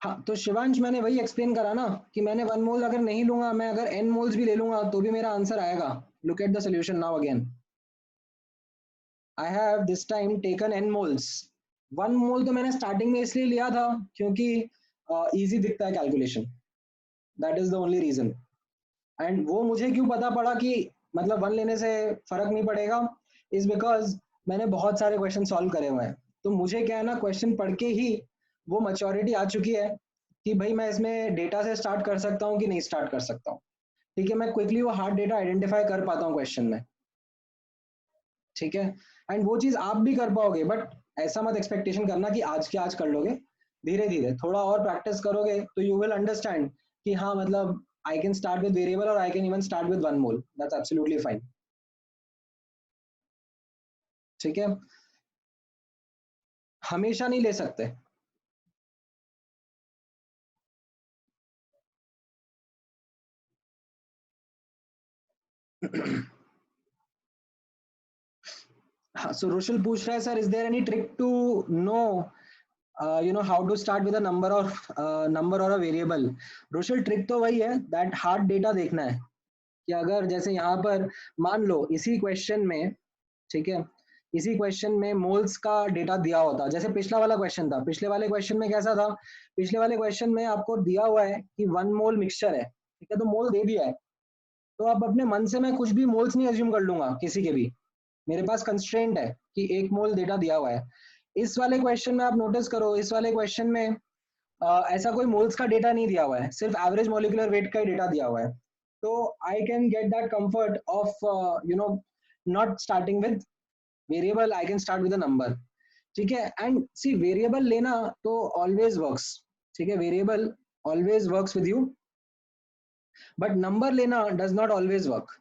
हाँ, तो शिवांश मैंने वही एक्सप्लेन करा ना कि मैंने 1 मोल अगर नहीं लूंगा, मैं अगर n मोल्स भी ले लूंगा तो भी मेरा आंसर आएगा। Look at the solution now again, I have this time taken n moles। 1 मोल तो मैंने स्टार्टिंग में इसलिए लिया था क्योंकि इजी दिखता है calculation, that is the only reason. And वो मुझे क्यों पता पड़ा कि मतलब 1 लेने से फर्क नहीं पड़ेगा, इज बिकॉज मैंने बहुत सारे क्वेश्चन सॉल्व करे हुए हैं, तो मुझे क्या है ना, क्वेश्चन पढ़ के ही वो मैच्योरिटी आ चुकी है कि भाई मैं इसमें डेटा से स्टार्ट कर सकता हूँ कि नहीं स्टार्ट कर सकता हूँ। ठीक है, मैं क्विकली वो हार्ड डेटा आइडेंटिफाई कर पाता हूँ क्वेश्चन में। ठीक है, एंड वो चीज आप भी कर पाओगे, बट ऐसा मत एक्सपेक्टेशन करना कि आज के आज कर लोगे, धीरे धीरे थोड़ा और प्रैक्टिस करोगे तो यू विल अंडरस्टैंड कि हाँ मतलब I can start with variable और I can even start with 1 mole, that's absolutely fine. ठीक है, हमेशा नहीं ले सकते। हाँ, सो रुशल पूछ रहा है sir, is there any trick to know how to start with a number और अ वेरिएबल? रुशल, ट्रिक तो वही है दैट हार्ड डेटा देखना है कि अगर जैसे यहाँ पर मान लो इसी क्वेश्चन में, ठीक है, इसी क्वेश्चन में मोल्स का डेटा दिया होता, जैसे पिछला वाला क्वेश्चन था, पिछले वाले क्वेश्चन में कैसा था, पिछले वाले क्वेश्चन में आपको दिया हुआ है कि 1 मोल मिक्सचर है, ठीक है, तो मोल दे दिया है, तो आप अपने मन से मैं कुछ भी मोल्स नहीं अज्यूम कर लूंगा किसी के भी, मेरे पास कंस्ट्रेंट है कि 1 मोल डेटा दिया हुआ है। इस वाले क्वेश्चन में आप नोटिस करो, इस वाले क्वेश्चन में ऐसा कोई मोल्स का डेटा नहीं दिया हुआ है, सिर्फ एवरेज मॉलिक्यूलर वेट का ही डेटा दिया हुआ है, तो I can get that comfort of not starting with variable, I can start with a number. ठीक है, एंड सी वेरिएबल लेना तो ऑलवेज वर्क्स, ठीक है, variable always works with you, but number लेना डज नॉट ऑलवेज वर्क।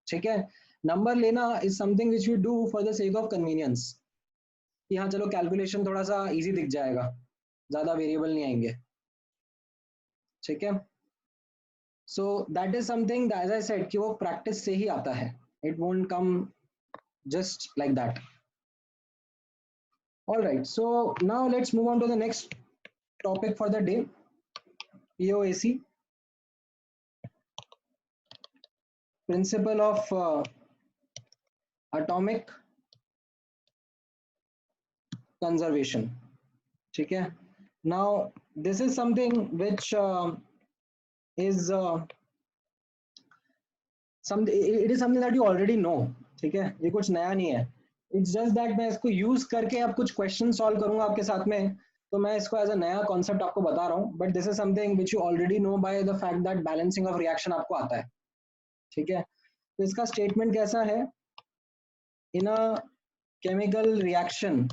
ठीक है, नंबर लेना is something which we do for the sake of convenience, कि हाँ चलो कैलकुलेशन थोड़ा सा इजी दिख जाएगा, ज्यादा वेरिएबल नहीं आएंगे, ठीक है। So that is something as I said कि वो प्रैक्टिस से ही आता है, it won't come just like that. All right, so now let's move on to the next topic for the day, POAC, principle of atomic conservation, ठीक है। Now this is something which is it is something that you already know, ठीक है, ये कुछ नया नहीं है। इट्स जस्ट दैट मैं इसको यूज करके अब कुछ क्वेश्चन सॉल्व करूंगा आपके साथ में, तो मैं इसको एज अ नया कॉन्सेप्ट आपको बता रहा हूँ, but this is something which you already know by the fact that balancing of reaction आपको आता है, ठीक है। तो इसका स्टेटमेंट कैसा है, in a chemical reaction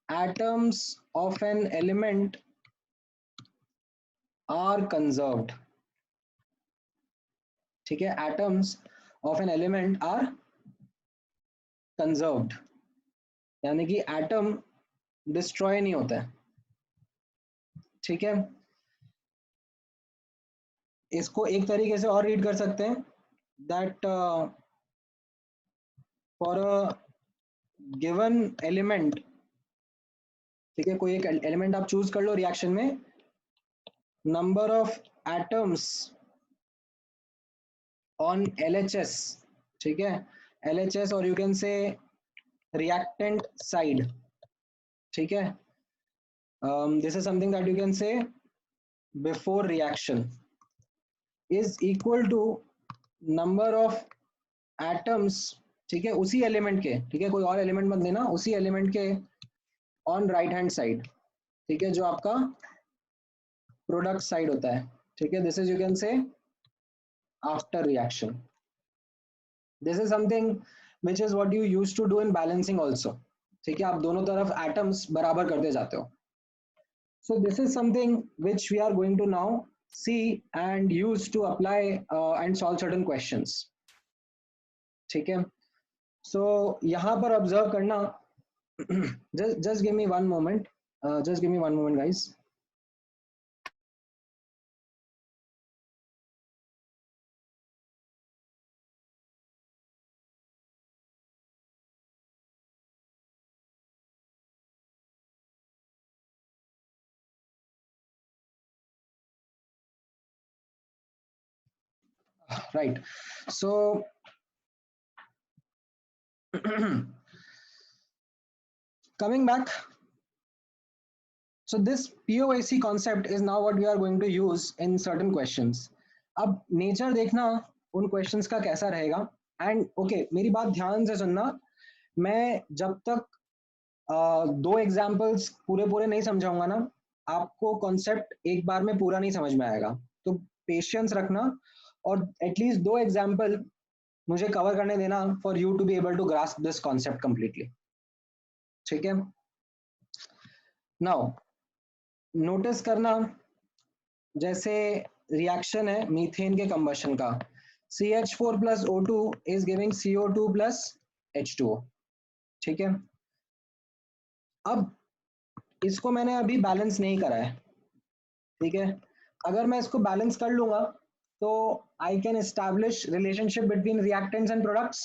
atoms of an element are conserved, ठीक है, atoms of an element are conserved, यानी कि एटम डिस्ट्रॉय नहीं होता है, ठीक है। इसको एक तरीके से और रीड कर सकते हैं, that for a given element, ठीक है, कोई एक एलिमेंट आप चूज कर लो रिएक्शन में, number of atoms on LHS, ठीक है, LHS और you can say reactant side, ठीक है, this is something that you can say before reaction is equal to number of atoms, ठीक है, उसी एलिमेंट के, ठीक है, कोई और एलिमेंट मत देना, उसी एलिमेंट के ऑन राइट हैंड साइड, ठीक है, जो आपका प्रोडक्ट साइड होता है, ठीक है, this is you can say after reaction, this is something which is what you used to do in balancing also, ठीक है, आप दोनों तरफ एटम्स बराबर करते जाते हो। So this is something which we are going to now see and use to apply and solve certain questions, ठीक है। So यहाँ पर observe करना, just give me one moment, just give me one moment guys. Right, so coming back, so this POAC concept is now what we are going to use in certain questions. अब नेचर देखना उन क्वेश्चंस का कैसा रहेगा, एंड ओके मेरी बात ध्यान से सुनना, मैं जब तक दो एग्जाम्पल्स पूरे पूरे नहीं समझाऊंगा ना, आपको कॉन्सेप्ट एक बार में पूरा नहीं समझ में आएगा, तो पेशेंस रखना और एटलीस्ट दो एग्जाम्पल मुझे कवर करने देना for you to be able to grasp this concept completely, ठीक है। नाउ नोटिस करना, जैसे रिएक्शन है मीथेन के कंबशन का, CH4 plus O2 is giving CO2 plus H2O, ठीक है। अब इसको मैंने अभी बैलेंस नहीं करा है, ठीक है, अगर मैं इसको बैलेंस कर लूंगा तो I can establish relationship between reactants and products,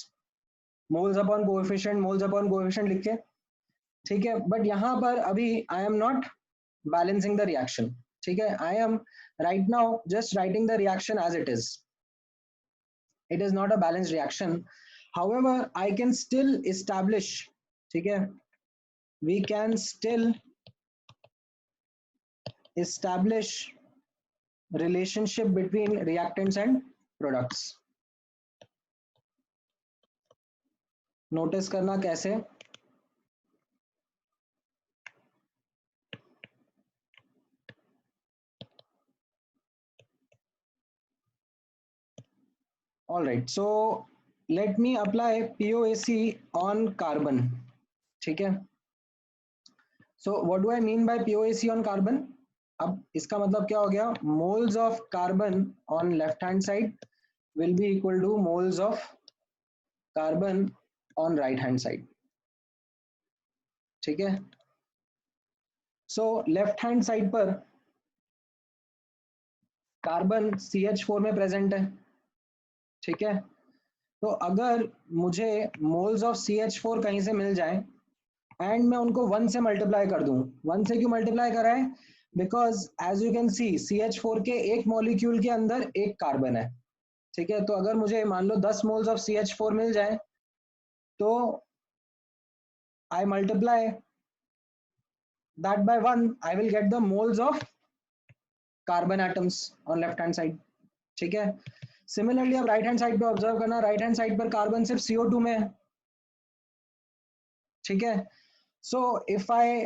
moles upon coefficient लिख के, ठीक है, बट यहाँ पर अभी I am not balancing the reaction, ठीक है, I am right now just writing the reaction as it is not a balanced reaction, however I can still establish, ठीक है, we can still establish relationship between reactants and products. Notice करना कैसे, all right, so let me apply POAC on carbon, ठीक है। so what do I mean by POAC on carbon, अब इसका मतलब क्या हो गया, moles of carbon on left hand side will be equal to moles of carbon on right hand side. ठीक है, सो लेफ्ट हैंड साइड पर कार्बन CH4 में प्रेजेंट है. ठीक है, तो अगर मुझे मोल्स ऑफ CH4 कहीं से मिल जाए एंड मैं उनको 1 से मल्टीप्लाई कर दूं. 1 से क्यों मल्टीप्लाई करा है? Because as you can see CH4 के एक मॉलिक्यूल के अंदर एक कार्बन है. ठीक है, तो अगर मुझे मान लो 10 मोल्स ऑफ CH4 मिल जाए तो I multiply that by 1, I will get the moles of carbon atoms on left hand side. ठीक है, सिमिलरली अब राइट हैंड साइड पे ऑब्जर्व करना, राइट हैंड साइड पर कार्बन सिर्फ CO2 में है. ठीक है, so if I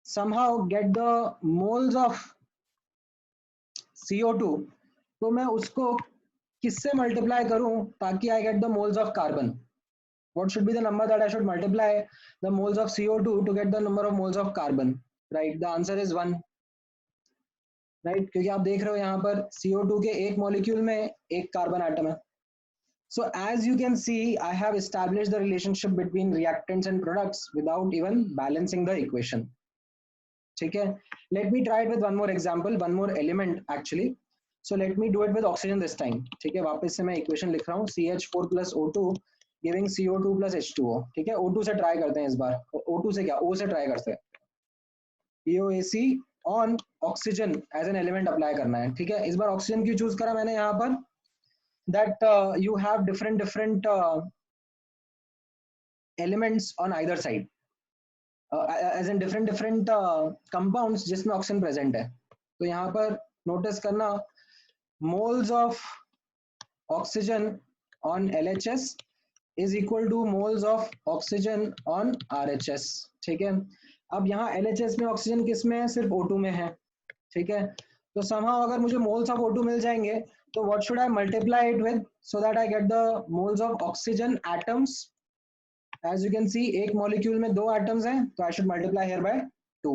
somehow get the moles of CO2 तो मैं उसको किससे मल्टीप्लाई करूं ताकि आई get the moles of carbon. What should be the number that I should multiply the moles of CO2 to get the number of moles of carbon? Right, the answer is 1. Right, क्योंकि आप देख रहे हो यहाँ पर CO2 के एक मॉलिक्यूल में एक कार्बन एटम है. So as you can see, I have established the relationship between reactants and products without even balancing the equation. ठीक है, let me try it with one more example, one more element actually. So let me do it with oxygen this time. ठीक है, वापस से मैं इक्वेशन लिख रहा हूँ, CH4 plus O2 giving CO2 plus H2O. ठीक है, O2 से ट्राई करते हैं इस बार. O2 से क्या, O से ट्राई करते हैं. POAC on oxygen as an element apply करना है. ठीक है, इस बार ऑक्सीजन क्यों चूज करा मैंने यहाँ पर? That you have different different elements on either side, as an different different compounds जिसमें ऑक्सीजन प्रेजेंट है. तो यहाँ पर नोटिस करना, moles of oxygen on LHS is equal to moles of oxygen on RHS. ठीक है, अब यहाँ LHS में ऑक्सीजन किस में है? सिर्फ O2 में है. ठीक है, तो somehow अगर मुझे moles of O2 मिल जाएंगे तो what should I multiply it with so that I get the moles of oxygen atoms? As you can see, एक molecule में 2 atoms हैं, तो I should multiply here by 2.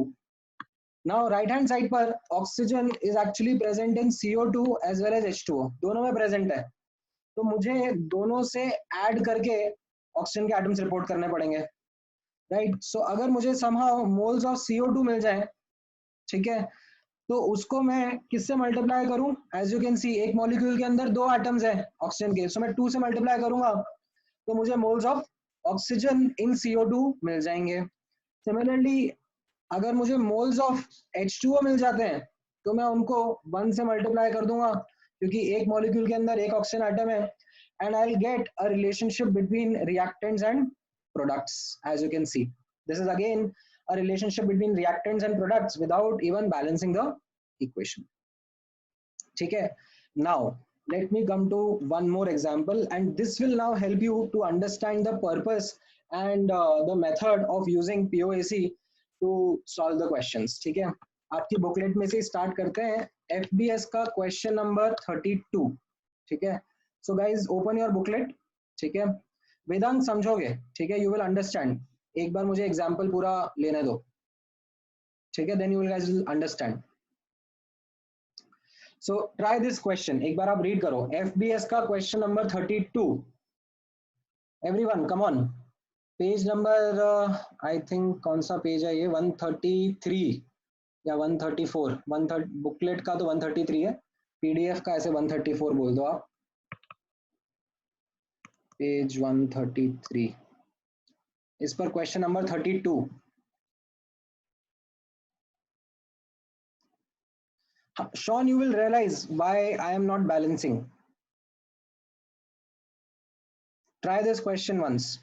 Now right hand side पर oxygen is actually present in CO2 as well as H2O, दोनों में present है. तो मुझे दोनों से add करके ऑक्सीजन के atoms report करने पड़ेंगे. राइट, सो अगर मुझे somehow moles of CO2 मिल जाए, ठीक है, तो उसको मैं किससे मल्टीप्लाई करूं? एज यू कैन सी एक मॉलिक्यूल के अंदर 2 एटम्स हैं ऑक्सीजन के, सो मैं 2 से मल्टीप्लाई करूंगा तो मुझे moles of oxygen in CO2 मिल जाएंगे. सिमिलरली अगर मुझे मोल्स ऑफ H2O मिल जाते हैं तो मैं उनको 1 से मल्टीप्लाई कर दूंगा क्योंकि एक मॉलिक्यूल के अंदर एक ऑक्सीजन एटम है, and I will get a relationship between reactants and products. As you can see, this is again a relationship between reactants and products without even balancing the equation. ठीक है, now let me come to one more example and this will now help you to understand the purpose and the method of using POAC to solve the questions. ठीक है, आपकी बुकलेट में से स्टार्ट करते हैं FBS का क्वेश्चन नंबर 32. ठीक है, so guys open your booklet. ठीक है, वेदांत समझोगे? ठीक है, you will understand. एक बार मुझे एग्जाम्पल पूरा लेने दो. ठीक है, then you guys will understand. So try this question, एक बार आप रीड करो FBS का question number 32. Everyone come on, page number I think कौन सा पेज है ये, 133 या 134. 130 बुकलेट का तो 133 है, PDF का ऐसे 134 बोल दो आप. पेज 133, इस पर question number 32. Sean, you will realize why I am not balancing. Try this question once.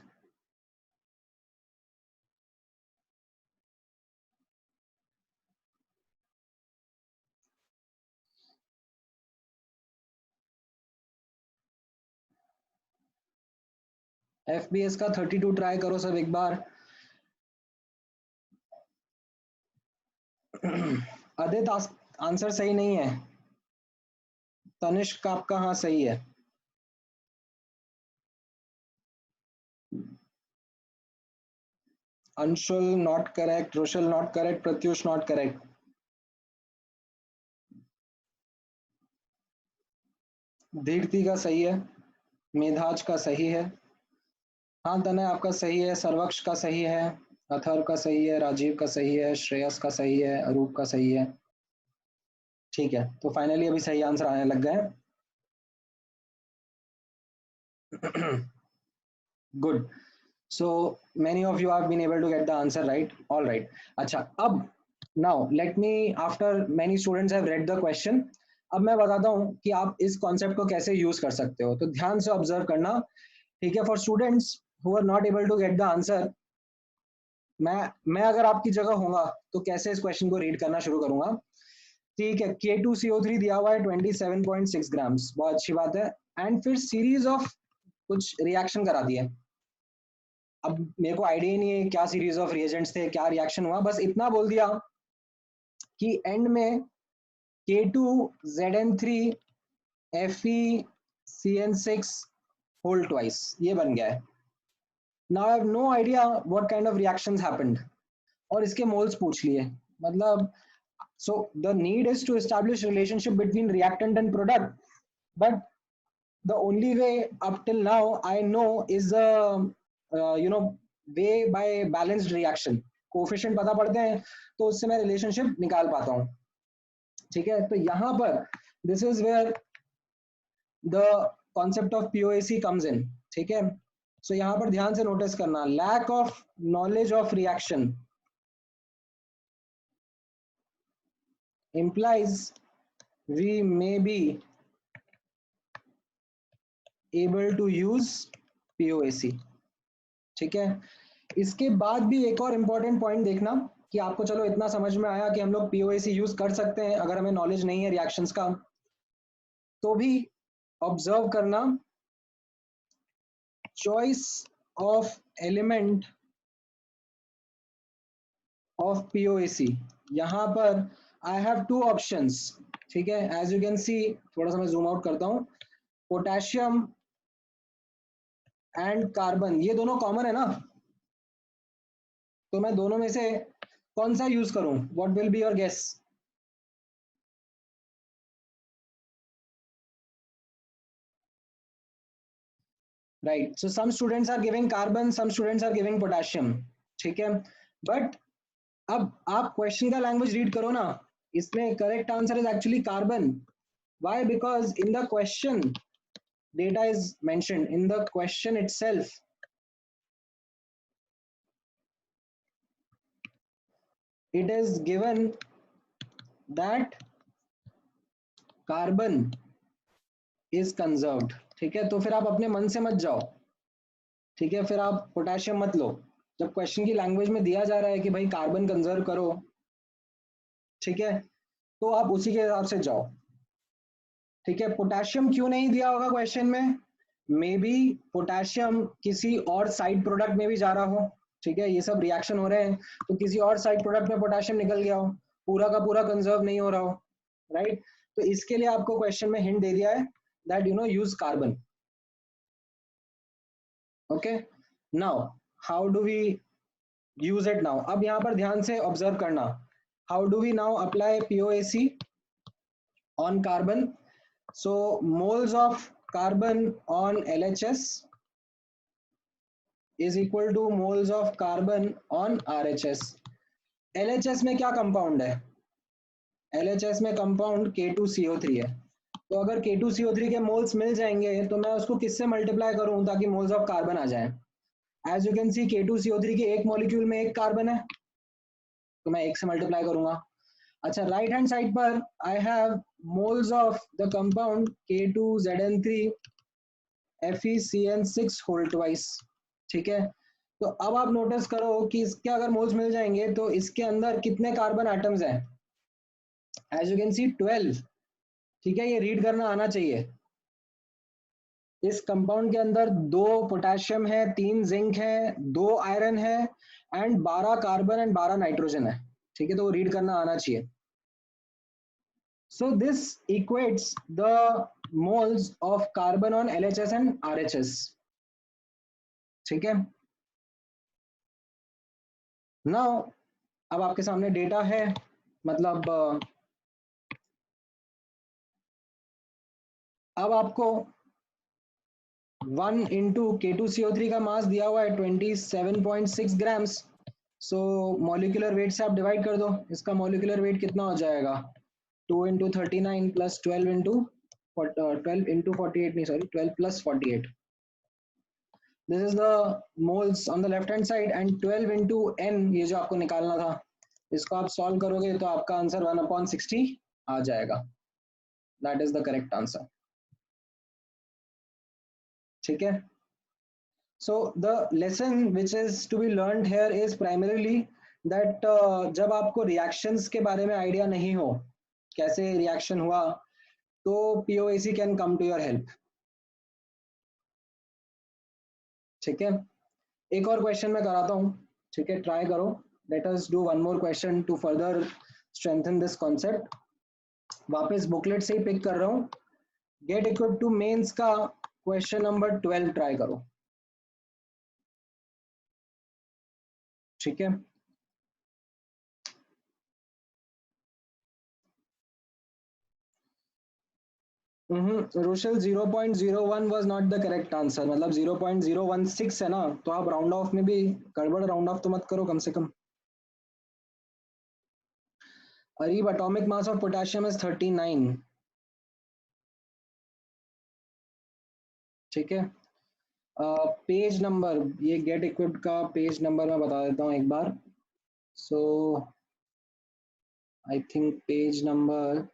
FBS का 32 ट्राई करो सब एक बार. अदित आंसर सही नहीं है. तनिष्क आपका हाँ सही है. Anshul not correct, Roshal not correct, Pratyush not correct. Dhriti का सही है, मेधाज का सही है, हाँ तनय आपका सही है, सर्वक्ष का सही है, अथर्व का सही है, राजीव का सही है, श्रेयस का सही है, अरूप का सही है। ठीक है, तो फाइनली अभी सही आंसर आने लग गए हैं। Good. So many of you have been able to get the answer right. All right. अच्छा, अब now let me, after many students have read the question, अब मैं बताता हूँ कि आप इस कॉन्सेप्ट को कैसे यूज कर सकते हो, तो ध्यान से ऑब्जर्व करना। ठीक है, for students who are not able to get the answer, मैं अगर आपकी जगह होगा तो कैसे इस क्वेश्चन को रीड करना शुरू करूंगा। ठीक है, K2CO3 दिया हुआ है 27.6 ग्राम्स, बहुत अच्छी बात है। एंड फिर सीरीज ऑफ कुछ रिएक्शन करा दिया। अब मेरे को आइडिया ही नहीं है क्या सीरीज ऑफ रिएजेंट्स थे, क्या रिएक्शन हुआ, बस इतना बोल दिया कि एंड में K2ZN3 FeCN6 होल ट्वाइस ये बन गया है। Now I have no idea what kind of reactions happened, और इसके मोल्स पूछ लिए। मतलब so the need is to establish relationship between reactant and product, but the only way up till now I know is the way by balanced reaction, coefficient पता पड़ते हैं तो उससे मैं रिलेशनशिप निकाल पाता हूँ। ठीक है, तो यहाँ पर this is where the concept of POAC comes in. ठीक है, सो यहाँ पर ध्यान से नोटिस करना, lack of knowledge of reaction implies we may be able to use POAC। ठीक है, इसके बाद भी एक और इम्पोर्टेंट पॉइंट देखना कि आपको चलो इतना समझ में आया कि हम लोग पीओएसी यूज कर सकते हैं अगर हमें नॉलेज नहीं है रिएक्शंस का, तो भी ऑब्जर्व करना choice of element of POAC. यहां पर आई हैव टू ऑप्शंस। ठीक है, एज यू कैन सी, थोड़ा सा मैं जूम आउट करता हूं, पोटेशियम एंड कार्बन ये दोनों कॉमन है ना, तो मैं दोनों में से कौन सा यूज करूं, what will be your guess? Right, so some students are giving carbon, some students are giving potassium. ठीक है, बट अब आप क्वेश्चन का लैंग्वेज रीड करो ना, इसमें correct answer is actually carbon. Why? Because in the question data is mentioned in the question itself. It is given that carbon is conserved। ठीक है, तो फिर आप अपने मन से मत जाओ। ठीक है, फिर आप पोटेशियम मत लो, जब क्वेश्चन की लैंग्वेज में दिया जा रहा है कि भाई कार्बन कंजर्व करो, ठीक है, तो आप उसी के हिसाब से जाओ। ठीक है, पोटेशियम क्यों नहीं दिया होगा क्वेश्चन में? मे बी पोटेशियम किसी और साइड प्रोडक्ट में भी जा रहा हो। ठीक है, ये सब रिएक्शन हो रहे हैं तो किसी और साइड प्रोडक्ट में पोटेशियम निकल गया हो, पूरा का पूरा कंजर्व नहीं हो रहा हो। राइट, तो इसके लिए आपको क्वेश्चन में हिंट दे दिया है that use carbon. Okay, now how do we use it now? अब यहाँ पर ध्यान से ऑब्जर्व करना, how do we now apply POAC on carbon? So moles of carbon on LHS is equal to moles of carbon on RHS। LHS में क्या कंपाउंड है? LHS में कंपाउंड K2CO3 है। तो अगर K2CO3 के मोल्स मिल जाएंगे तो मैं उसको किससे मल्टीप्लाई करूं ताकि मोल्स ऑफ कार्बन आ जाए? As you can C K2CO3 के एक मॉलिक्यूल में एक कार्बन है, तो मैं एक से मल्टीप्लाई करूंगा। अच्छा, राइट हैंड साइड पर I have moles of the compound K2ZN3 FeCN6 whole twice. ठीक है, तो अब आप नोटिस करो कि इसके अगर मोल्स मिल जाएंगे तो इसके अंदर कितने कार्बन एटम्स हैं? As you can see 12। ठीक है, ये रीड करना आना चाहिए। इस कंपाउंड के अंदर 2 पोटेशियम है, 3 जिंक है, 2 आयरन है एंड 12 कार्बन एंड 12 नाइट्रोजन है। ठीक है, तो वो रीड करना आना चाहिए। So this equates the moles of carbon on LHS and RHS। ठीक है, नाउ अब आपके सामने डेटा है, मतलब अब आपको 1 इंटू K2CO3 का मास दिया हुआ है 27.6 ग्राम्स। सो मॉलिक्यूलर वेट से आप डिवाइड कर दो, इसका मॉलिक्यूलर वेट कितना हो जाएगा 2 इंटू 39 प्लस 12 इंटू 48 नहीं sorry 12 plus 48। This is the moles on the left hand side and 12 into n ये जो आपको निकालना था, इसको आप सॉल्व करोगे तो आपका आंसर 1/60 आ जाएगा। That is the correct answer. ठीक है। So the lesson which is to be learned here is primarily that जब आपको reactions के बारे में idea नहीं हो कैसे reaction हुआ, तो POAC can come to your help। ठीक है। एक और क्वेश्चन मैं कराता हूँ, ठीक है, ट्राई करो। Let us do one more question to further strengthen this concept. वापस बुकलेट से ही पिक कर रहा हूँ। गेट इक्विप टू मेंस का क्वेश्चन नंबर 12 ट्राई करो। ठीक है। रोशल 0.01 was not the correct answer, मतलब 0.016 है ना, तो आप राउंड ऑफ में भी गड़बड़ राउंड ऑफ तो मत करो कम से कम। Areeb atomic mass of potassium is 39। ठीक है। पेज नंबर, ये गेट इक्विप्ड का पेज नंबर मैं बता देता हूँ एक बार। So I think page number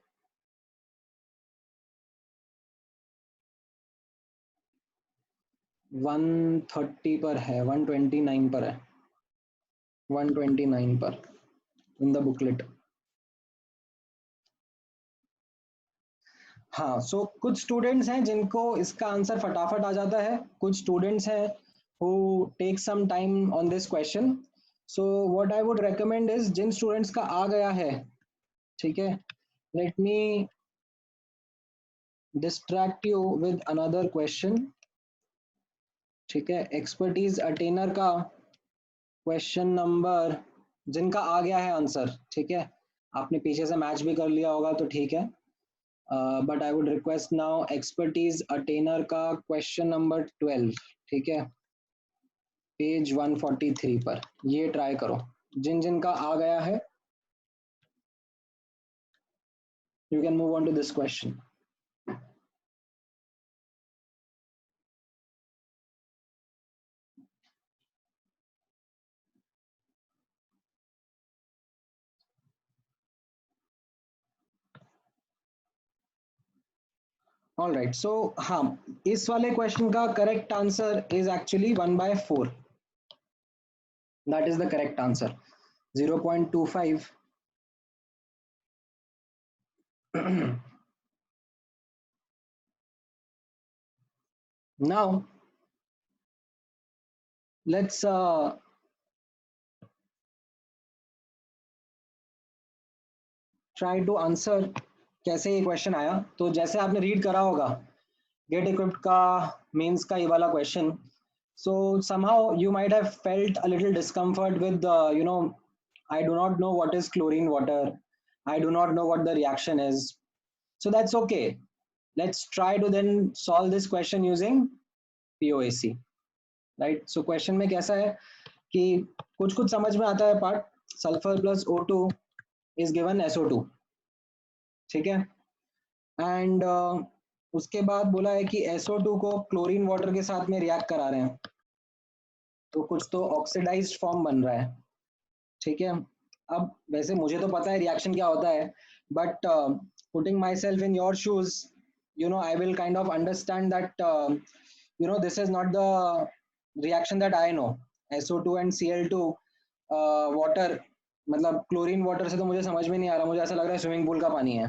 130 पर है, 129 पर है, 129 पर इन द बुकलेट। हाँ, सो कुछ स्टूडेंट्स हैं जिनको इसका आंसर फटाफट आ जाता है, कुछ स्टूडेंट्स हैं who take some time on this question. So what I would recommend is जिन स्टूडेंट्स का आ गया है, ठीक है, let me distract you with another question. ठीक है, एक्सपर्टीज अटेनर का क्वेश्चन नंबर, जिनका आ गया है आंसर, ठीक है, आपने पीछे से मैच भी कर लिया होगा तो ठीक है, but I would request now expertise attainer का क्वेश्चन नंबर 12, ठीक है, पेज 143 पर ये ट्राई करो। जिन जिन का आ गया है, you can move on to this question. All right, so हाँ, इस वाले क्वेश्चन का correct answer is actually 1/4। That is the correct answer, 0.25। now let's try to answer कैसे ये क्वेश्चन आया। तो जैसे आपने रीड करा होगा गेट इक्विप्ड का मेंस का ये वाला question, so somehow you might have felt a little discomfort with I do not know what is chlorine water, I do not know what the reaction is, so that's okay. Let's try to then solve this question using POAC, right? So question में कैसा है कि कुछ कुछ समझ में आता है part. Sulphur plus O2 is given SO2, ठीक है, एंड उसके बाद बोला है कि SO2 को क्लोरीन वाटर के साथ में रिएक्ट करा रहे हैं, तो कुछ तो ऑक्सीडाइज्ड फॉर्म बन रहा है। ठीक है। अब वैसे मुझे तो पता है रिएक्शन क्या होता है, but putting my self in your shoes, I will kind of understand that this is not the reaction that I know. SO2 and Cl2 water, मतलब क्लोरीन वाटर से तो मुझे समझ में नहीं आ रहा, मुझे ऐसा लग रहा है स्विमिंग पूल का पानी है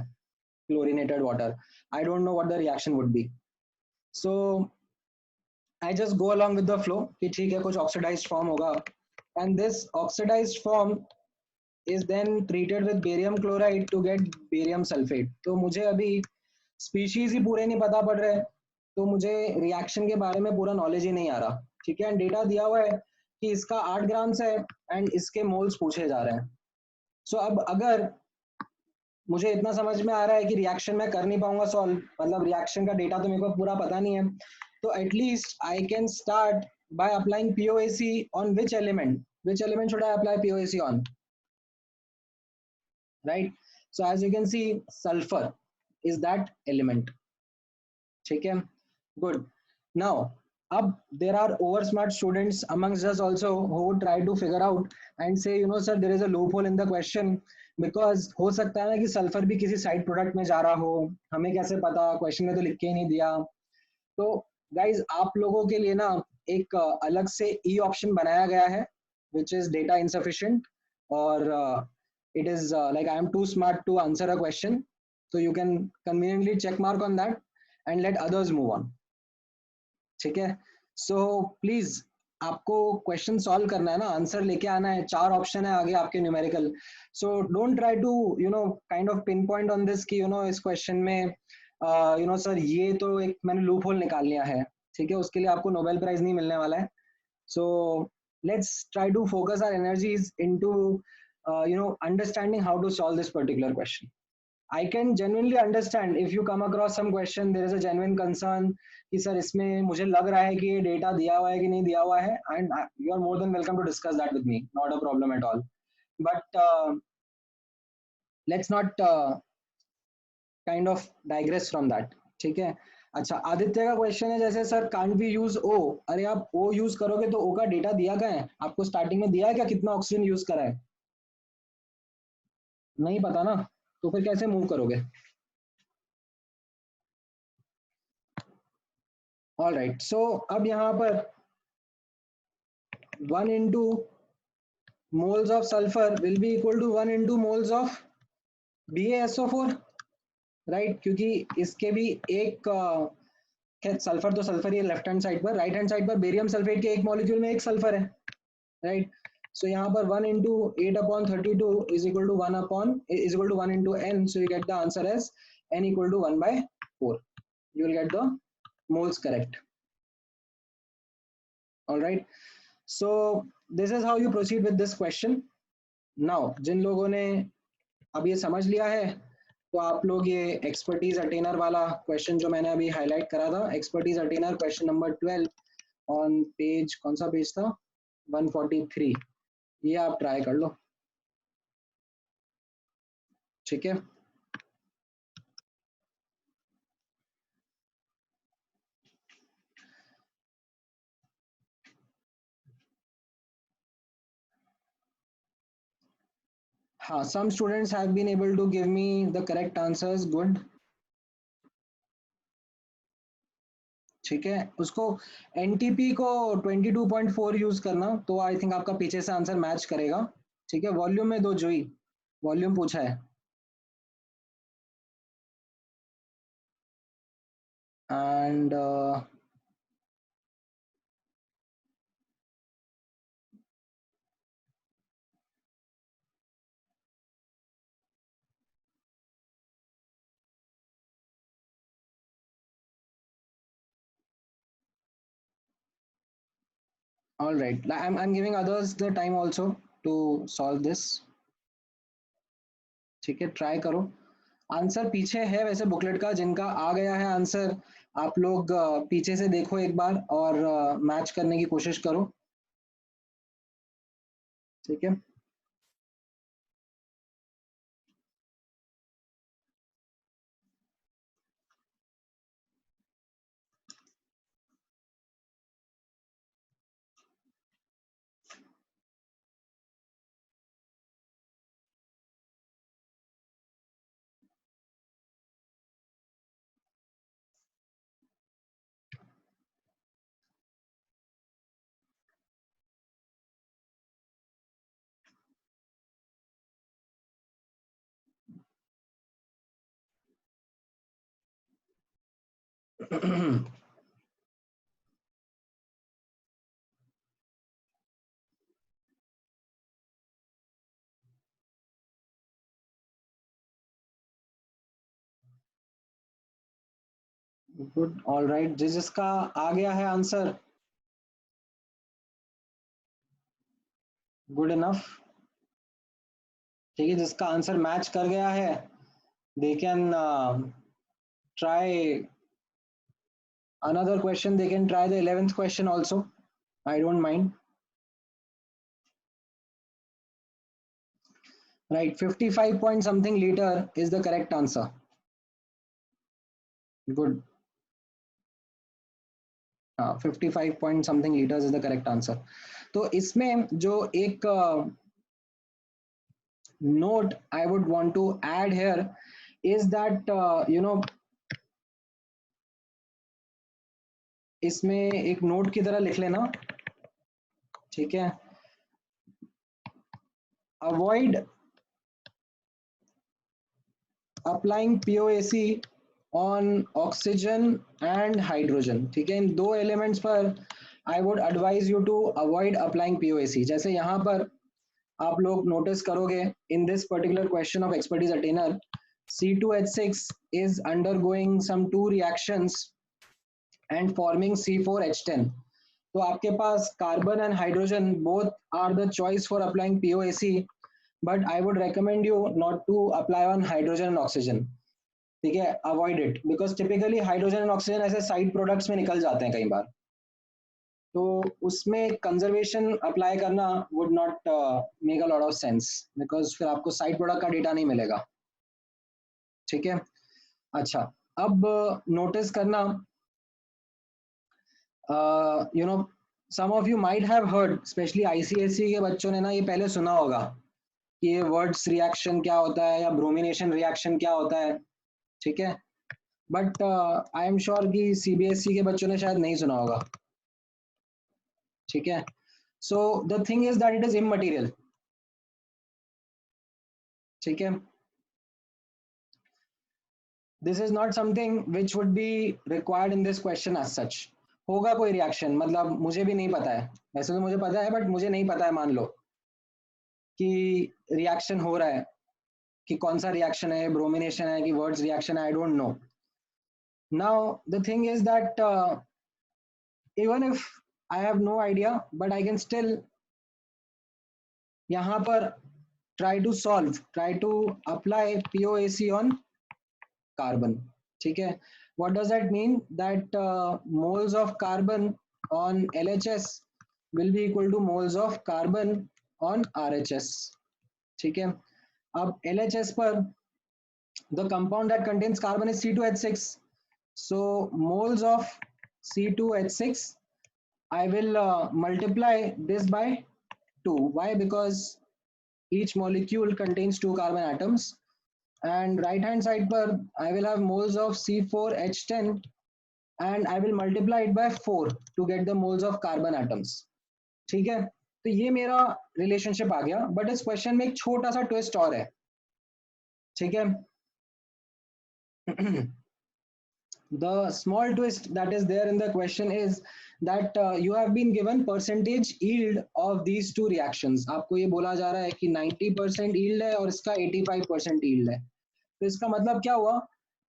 chlorinated water. I don't know what the reaction would be, so I just go along with the flow कि ठीक है कुछ ऑक्सीडाइज्ड फॉर्म होगा, and this oxidised form is then treated with barium chloride to get barium sulfate। तो मुझे अभी स्पीशीज ही पूरे नहीं पता पड़ रहे, तो मुझे रिएक्शन के बारे में पूरा नॉलेज ही नहीं आ रहा। ठीक है, डेटा दिया हुआ है कि इसका 8 ग्राम्स है एंड इसके मोल्स पूछे जा रहे हैं। सो अब अगर मुझे इतना समझ में आ रहा है कि रिएक्शन मैं कर नहीं पाऊंगा सॉल्व, मतलब रिएक्शन का डेटा तो मेरे को पूरा पता नहीं है, तो at least I can start by applying POAC on which element should I apply POAC on, right? So as you can see sulphur is that element, ठीक है, गुड। नाउ अब there are over smart students amongst us also who would try to figure out and say, you know sir, there is a loophole in the question, because हो सकता है ना कि सल्फर भी किसी साइड प्रोडक्ट में जा रहा हो, हमें कैसे पता, क्वेश्चन में तो लिख के ही नहीं दिया। तो गाइज आप लोगों के लिए ना एक अलग से ई ऑप्शन बनाया गया है विच इज डेटा इनसफिशिएंट, और it is like I am too smart to answer a question, so you can conveniently check mark on that and let others move on, ठीक है? सो प्लीज आपको क्वेश्चन सॉल्व करना है ना, आंसर लेके आना है, 4 ऑप्शन है आगे आपके numerical. So don't try to kind of pinpoint on this कि इस क्वेश्चन में सर ये तो एक मैंने लूप होल निकाल लिया है, ठीक है, उसके लिए आपको नोबेल प्राइज नहीं मिलने वाला है। So let's try to focus our energies into understanding how to solve this particular question. I can genuinely understand if you come across some question, there is a genuine concern कि सर इसमें मुझे लग रहा है कि ये डेटा दिया हुआ है कि नहीं दिया हुआ है, and you are more than welcome to discuss that with me, not a problem at all. But let's not kind of digress from that, ठीक है? अच्छा, आदित्य का क्वेश्चन है जैसे सर कांट बी यूज ओ, अरे आप ओ यूज करोगे तो ओ का डेटा दिया गया है आपको, स्टार्टिंग में दिया है क्या, कितना ऑक्सीजन यूज करा है? नहीं पता ना, तो फिर कैसे मूव करोगे? ऑल राइट, सो अब यहाँ पर 1 into moles of sulfur will be equal to 1 into moles of BaSO4, right? क्योंकि इसके भी एक सल्फर तो सल्फर ही है लेफ्ट हैंड साइड पर, राइट हैंड साइड पर बेरियम सल्फेट के एक मॉलिक्यूल में एक सल्फर है, राइट? सो यहाँ पर 1 into 8/32 is equal to 1 into n, so you get the answer as n equal to 1/4. You will get the moles correct. All right, so this is how you proceed with this question. Now जिन लोगों ने अब ये समझ लिया है, तो आप लोग ये एक्सपर्टीज अटेनर वाला क्वेश्चन जो मैंने अभी हाईलाइट करा था, expertise attainer question number 12 on page, कौन सा पेज था, 143, ये आप ट्राई कर लो, ठीक है? हाँ, some students have been able to give me the correct answers, good, ठीक है। उसको एनटीपी को 22.4 यूज करना, तो आई थिंक आपका पीछे से आंसर मैच करेगा, ठीक है? वॉल्यूम में दो जोई, वॉल्यूम पूछा है, and all right, I'm giving others the time also to solve this, ठीक है? ट्राई करो, आंसर पीछे है वैसे बुकलेट का, जिनका आ गया है आंसर आप लोग पीछे से देखो एक बार और मैच करने की कोशिश करो, ठीक है? गुड, ऑल राइट, जिसका आ गया है आंसर, गुड इनफ, ठीक है? जिसका आंसर मैच कर गया है they can try another question. They can try the 11th question also. I don't mind. Right, 55 point something liter is the correct answer. Good. 55 point something liters is the correct answer. तो इसमें जो एक note I would want to add here is that इसमें एक नोट की तरह लिख लेना, ठीक है? Avoid applying POAC on oxygen and hydrogen, ठीक है? इन दो एलिमेंट्स पर I would advise you to avoid applying POAC. जैसे यहाँ पर आप लोग नोटिस करोगे in this particular question of expertise attainer, C2H6 is undergoing some two reactions and forming C4H10. तो आपके पास carbon and hydrogen both are the choice for applying POAC, but I would recommend you not to apply on hydrogen and oxygen. ठीक है, avoid it because typically hydrogen and oxygen ऐसे side products में निकल जाते हैं कई बार, तो उसमें कंजर्वेशन अप्लाई करना would not make a lot of sense because फिर आपको साइड प्रोडक्ट का डेटा नहीं मिलेगा, ठीक है? अच्छा, अब नोटिस करना, some of you might have heard, especially ICSE के बच्चों ने ना ये पहले सुना होगा कि ये वर्ड्स रिएक्शन क्या होता है या ब्रोमिनेशन रिएक्शन क्या होता है, ठीक है? बट आई एम श्योर कि CBSE के बच्चों ने शायद नहीं सुना होगा, ठीक है? So the thing is that it is immaterial, ठीक है? This is not something which would be required in this question as such. होगा कोई रिएक्शन, मतलब मुझे भी नहीं पता है, वैसे तो मुझे पता है बट मुझे नहीं पता है, मान लो कि रिएक्शन हो रहा है, कि कौन सा रिएक्शन है, ब्रोमिनेशन है कि वर्ड्स रिएक्शन है, आई don't no. Now the thing is that even if I have no idea, but I can still यहाँ पर try to solve, try to apply POAC on carbon, ठीक है? What does that mean? That moles of carbon on LHS will be equal to moles of carbon on RHS, ठीक है? अब LHS पर the compound that contains carbon is C2H6, so moles of C2H6 I will multiply this by 2. Why? Because each molecule contains 2 carbon atoms, and right hand side पर I will have moles of C4H10 and I will multiply it by 4 to get the moles of carbon atoms, ठीक है? तो ये मेरा रिलेशनशिप आ गया, बट इस क्वेश्चन में एक छोटा सा ट्विस्ट और है, ठीक है? The small twist that is there in the question is that you have been given percentage yield of these two reactions. आपको ये बोला जा रहा है कि 90% yield है और इसका 85% yield है. तो इसका मतलब क्या हुआ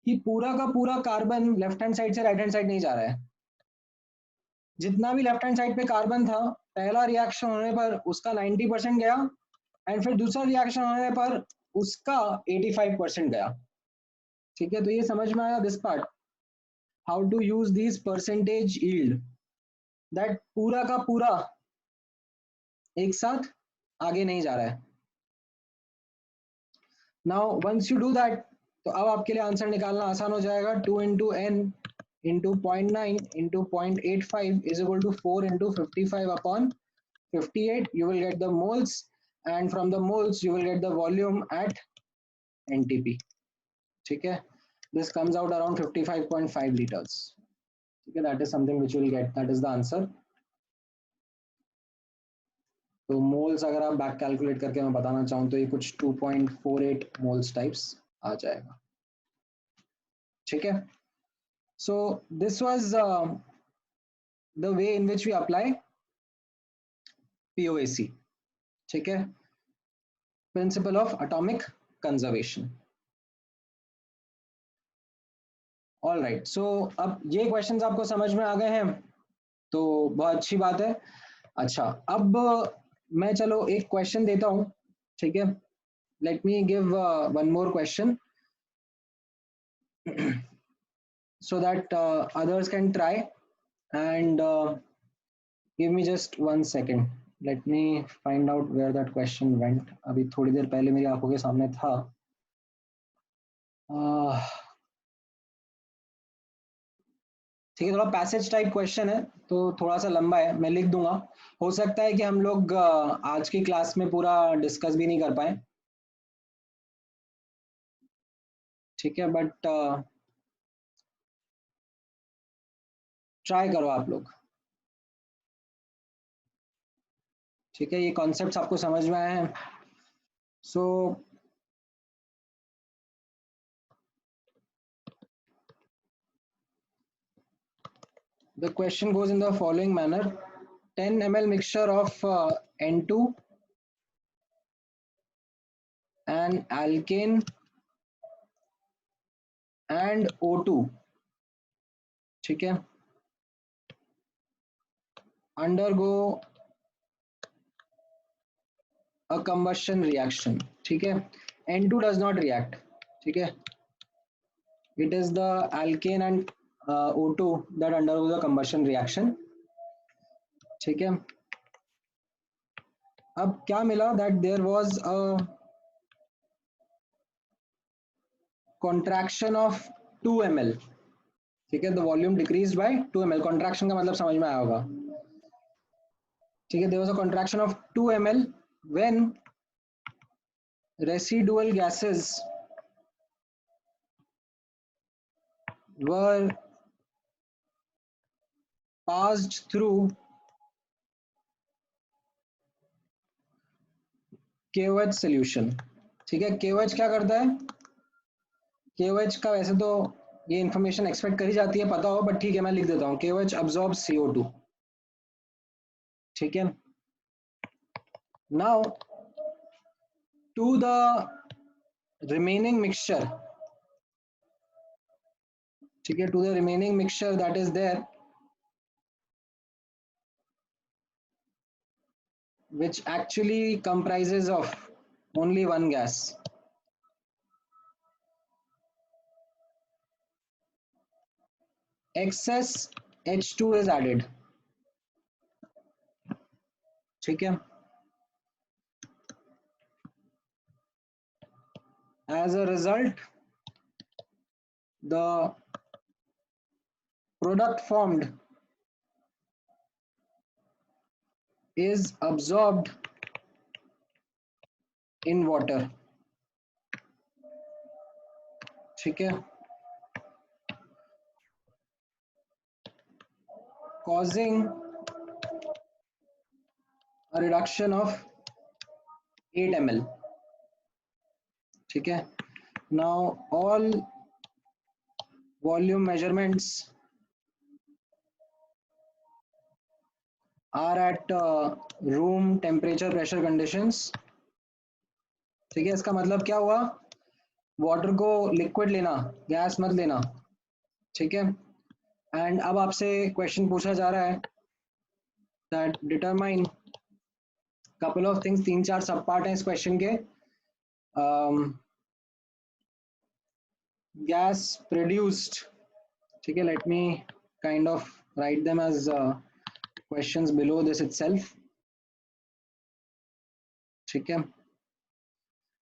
कि पूरा का पूरा कार्बन लेफ्ट हैंड साइड से राइट हैंड साइड नहीं जा रहा है. जितना भी लेफ्ट हैंड साइड पे कार्बन था, पहला रिएक्शन होने पर उसका 90% गया एंड फिर दूसरा रिएक्शन होने पर उसका 85% गया, ठीक है? तो ये समझ में आया this part, how to use these percentage yield, that पूरा का पूरा एक साथ आगे नहीं जा रहा है. Now once you do that, तो अब आपके लिए आंसर निकालना आसान हो जाएगा. 2 into n into 0.9 into 0.85 is equal to 4 into 55 upon 58. You will get the moles, and from the moles you will get the volume at NTP, ठीक है? This comes out around 55.5 liters. Okay, that is something which you will get. That is the answer. तो मोल्स अगर आप बैक कैलकुलेट करके मैं बताना चाहूँ तो ये कुछ 2.48 मोल्स टाइप्स आ जाएगा, ठीक है? So this was the way in which we apply POAC, ठीक है? Principle of atomic conservation. All right, so अब ये क्वेश्चंस आपको समझ में आ गए हैं तो बहुत अच्छी बात है. अच्छा, अब मैं चलो एक क्वेश्चन देता हूँ, ठीक है? Let me give one more question. so that others can try. And give me just 1 second. Let me find out where that question went. अभी थोड़ी देर पहले मेरी आंखों के सामने था. ठीक है, थोड़ा पैसेज टाइप क्वेश्चन है तो थोड़ा सा लंबा है, मैं लिख दूंगा. हो सकता है कि हम लोग आज की क्लास में पूरा डिस्कस भी नहीं कर पाए. ठीक है, बट ट्राई करो आप लोग. ठीक है, ये कॉन्सेप्ट्स आपको समझ में आए हैं. सो the question goes in the following manner: 10 ml mixture of N2, an alkane and O2. ठीक है, undergo a combustion reaction. ठीक है, N2 does not react. ठीक है, it is the alkane and O2 that undergo the combustion reaction. ठीक है, अब क्या मिला, that there was a contraction of 2 ml. ठीक है, the volume decreased by 2 ml. contraction का मतलब समझ में आया होगा. ठीक है, there was a contraction of 2 ml when residual gases were passed through KOH solution. ठीक है, KOH क्या करता है? KOH का वैसे तो ये इंफॉर्मेशन एक्सपेक्ट करी जाती है, पता हो, बट ठीक है मैं लिख देता हूँ. KOH absorbs CO2. ठीक है, now to the remaining mixture. ठीक है, to the remaining mixture that is there, which actually comprises of only one gas. Excess H2 is added. ठीक है, as a result the product formed is absorbed in water. ठीक है, causing a reduction of 8 ml. ठीक है, now all volume measurements are at room temperature pressure conditions. ठीक है, इसका मतलब क्या हुआ, वाटर को लिक्विड लेना, गैस मत लेना. ठीक है, एंड अब आपसे क्वेश्चन पूछा जा रहा है that determine couple of things. 3-4 सब पार्ट हैं इस क्वेश्चन के. Gas produced. ठीक है, let me kind of write them as questions below this itself. ठीक है,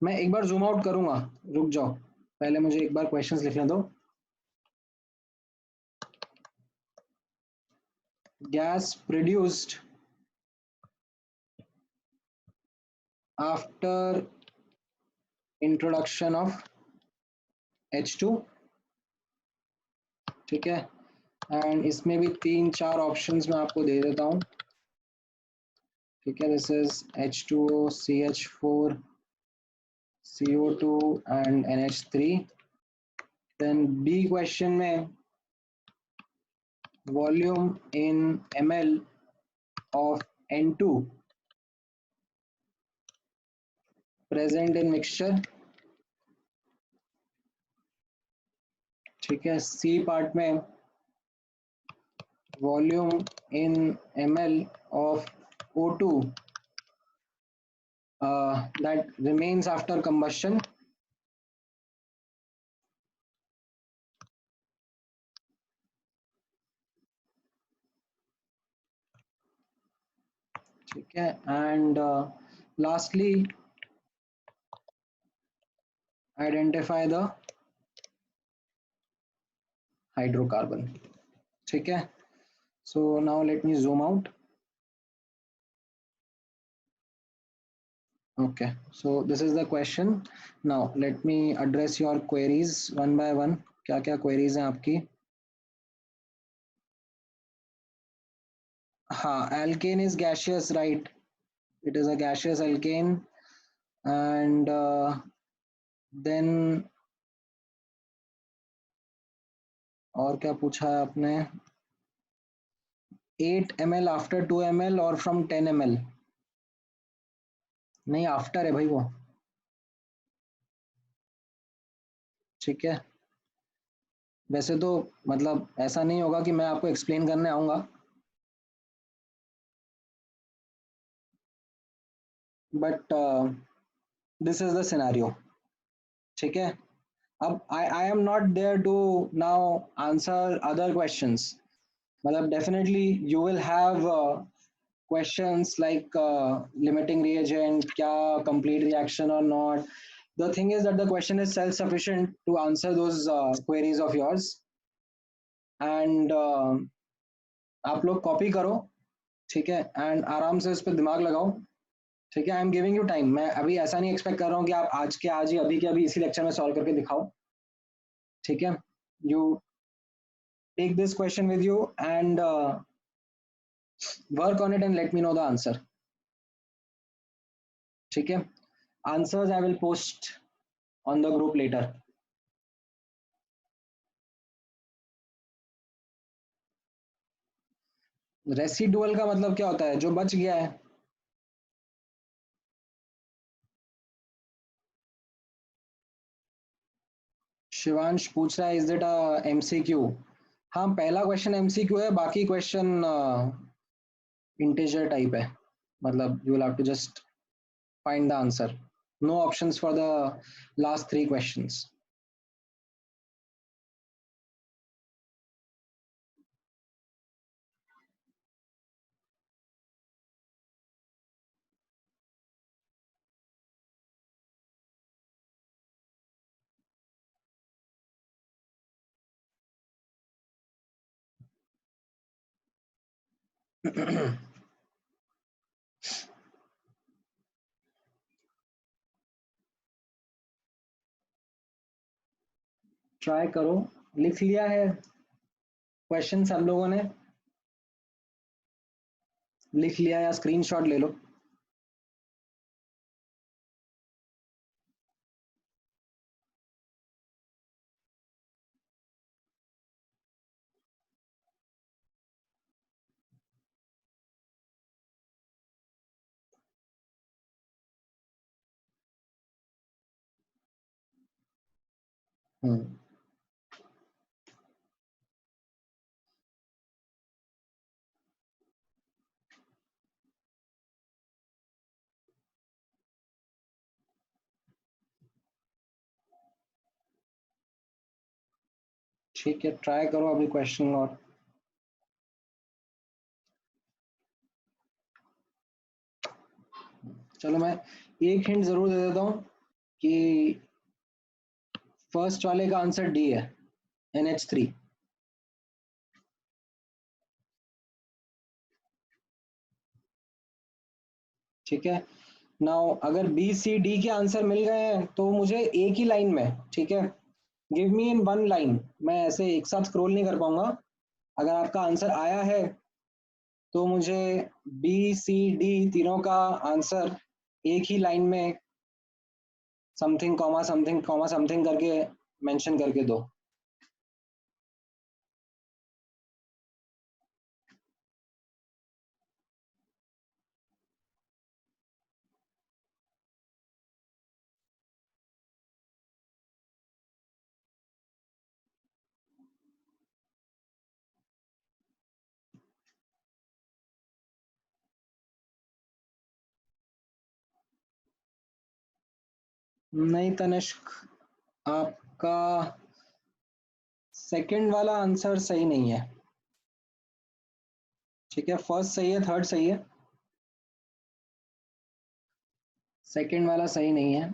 मैं एक बार जूम आउट करूंगा, रुक जाओ, पहले मुझे एक बार क्वेश्चंस लिखने दो. Gas produced after introduction of H2. ठीक है, एंड इसमें भी 3-4 ऑप्शंस मैं आपको दे देता हूँ. ठीक है, this is H2O, CH4, CO2 and NH3. then B question में volume in ml of N2 present in mixture. ठीक है, C part में volume in ml of O2 that remains after combustion. ठीक है, and lastly identify the hydrocarbon. ठीक है, so now let me zoom out. Okay, so this is the question. Now let me address your queries one by one. क्या क्या queries हैं आपकी? हाँ, alkane is gaseous, right? It is a gaseous alkane, and then और क्या पूछा है आपने? 8 ml after 2 ml और from 10 ml? नहीं, after है भाई वो। ठीक है, वैसे तो मतलब ऐसा नहीं होगा कि मैं आपको एक्सप्लेन करने आऊंगा, but this is the scenario. ठीक है, अब I am not there to now answer other questions. मतलब definitely you will have questions like limiting reagent, क्या complete reaction or not. The thing is that the question is self-sufficient to answer those queries of yours. And आप लोग कॉपी करो, ठीक है, एंड आराम से उस पर दिमाग लगाओ। ठीक है, I am giving you time. मैं अभी ऐसा नहीं एक्सपेक्ट कर रहा हूँ कि आप आज के आज ही अभी के अभी इसी लेक्चर में सॉल्व करके दिखाओ। ठीक है, you take this question with you and work on it and let me know the answer. ठीक है, answers I will post on the group later. Residual का मतलब क्या होता है? जो बच गया है। शिवांश पूछ रहा है इज इट अ एमसीक्यू? हाँ, पहला क्वेश्चन एमसीक्यू है, बाकी क्वेश्चन इंटीजर टाइप है। मतलब you will have to just find the answer, no options for the last 3 questions. Try करो। लिख लिया है क्वेश्चन सब लोगों ने? लिख लिया या स्क्रीनशॉट ले लो। ठीक है, ट्राई करो अभी क्वेश्चन और। चलो मैं एक हिंट जरूर दे देता हूँ कि फर्स्ट वाले का आंसर डी है, NH3। ठीक है, नाउ अगर बी सी डी के आंसर मिल गए हैं तो मुझे एक ही लाइन में, ठीक है, give me in one line. मैं ऐसे एक साथ स्क्रॉल नहीं कर पाऊंगा। अगर आपका आंसर आया है तो मुझे बी सी डी तीनों का आंसर एक ही लाइन में समथिंग कॉमा समथिंग करके मेंशन करके दो। नहीं तनिष्क, आपका सेकंड वाला आंसर सही नहीं है। ठीक है, फर्स्ट सही है, थर्ड सही है। सेकंड वाला सही नहीं है।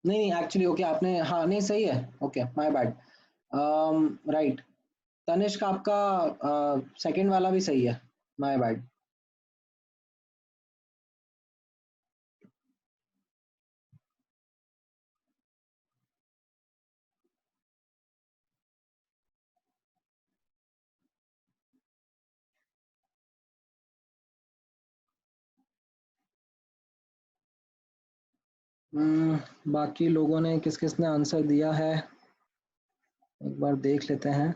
नहीं नहीं, एक्चुअली ओके आपने, हाँ नहीं सही है, okay my bad. Right, Tanishq आपका सेकंड वाला भी सही है, माय बैड। बाकी लोगों ने किस किस ने आंसर दिया है, एक बार देख लेते हैं।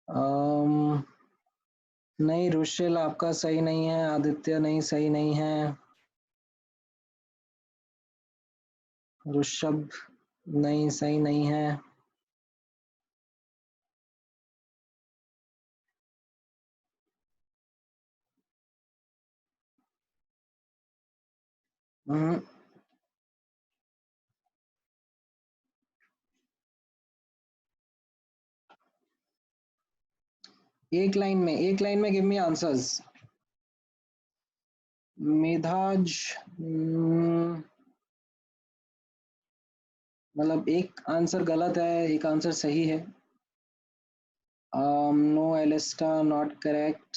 अम, नहीं, रुशिल आपका सही नहीं है, आदित्य नहीं सही नहीं है, ऋषभ नहीं सही नहीं है। हम्म, एक लाइन में गिव मी आंसर्स। मेधाज, मतलब एक आंसर गलत है, एक आंसर सही है। No Elista not correct.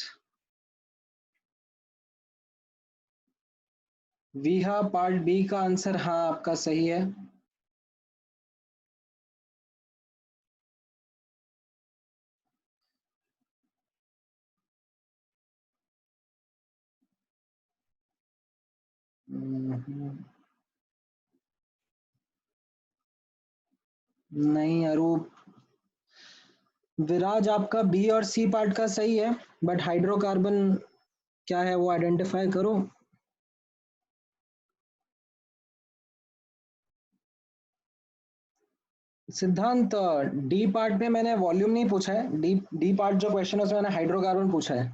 Viha part B का आंसर हाँ आपका सही है। नहीं अरूप, विराज आपका बी और सी पार्ट का सही है, बट हाइड्रोकार्बन क्या है वो आइडेंटिफाई करो। सिद्धांत, डी पार्ट में मैंने वॉल्यूम नहीं पूछा है, डी डी पार्ट जो क्वेश्चन है उसमें मैंने हाइड्रोकार्बन पूछा है।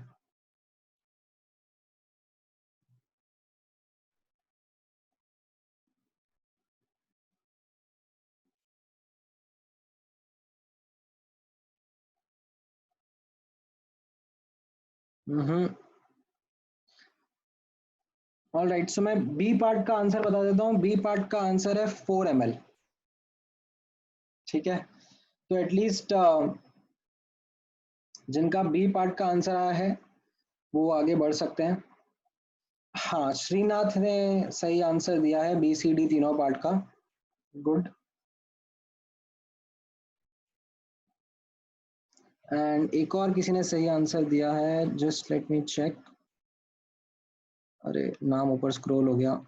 हम्म। ऑल राइट, सो मैं बी पार्ट का आंसर बता देता हूँ, बी पार्ट का आंसर है 4 ml। ठीक है, तो एटलीस्ट जिनका बी पार्ट का आंसर आया है वो आगे बढ़ सकते हैं। हाँ, श्रीनाथ ने सही आंसर दिया है, बी सी डी तीनों पार्ट का। गुड। एंड एक और किसी ने सही आंसर दिया है, जस्ट लेट मी चेक। अरे नाम ऊपर स्क्रॉल हो गया।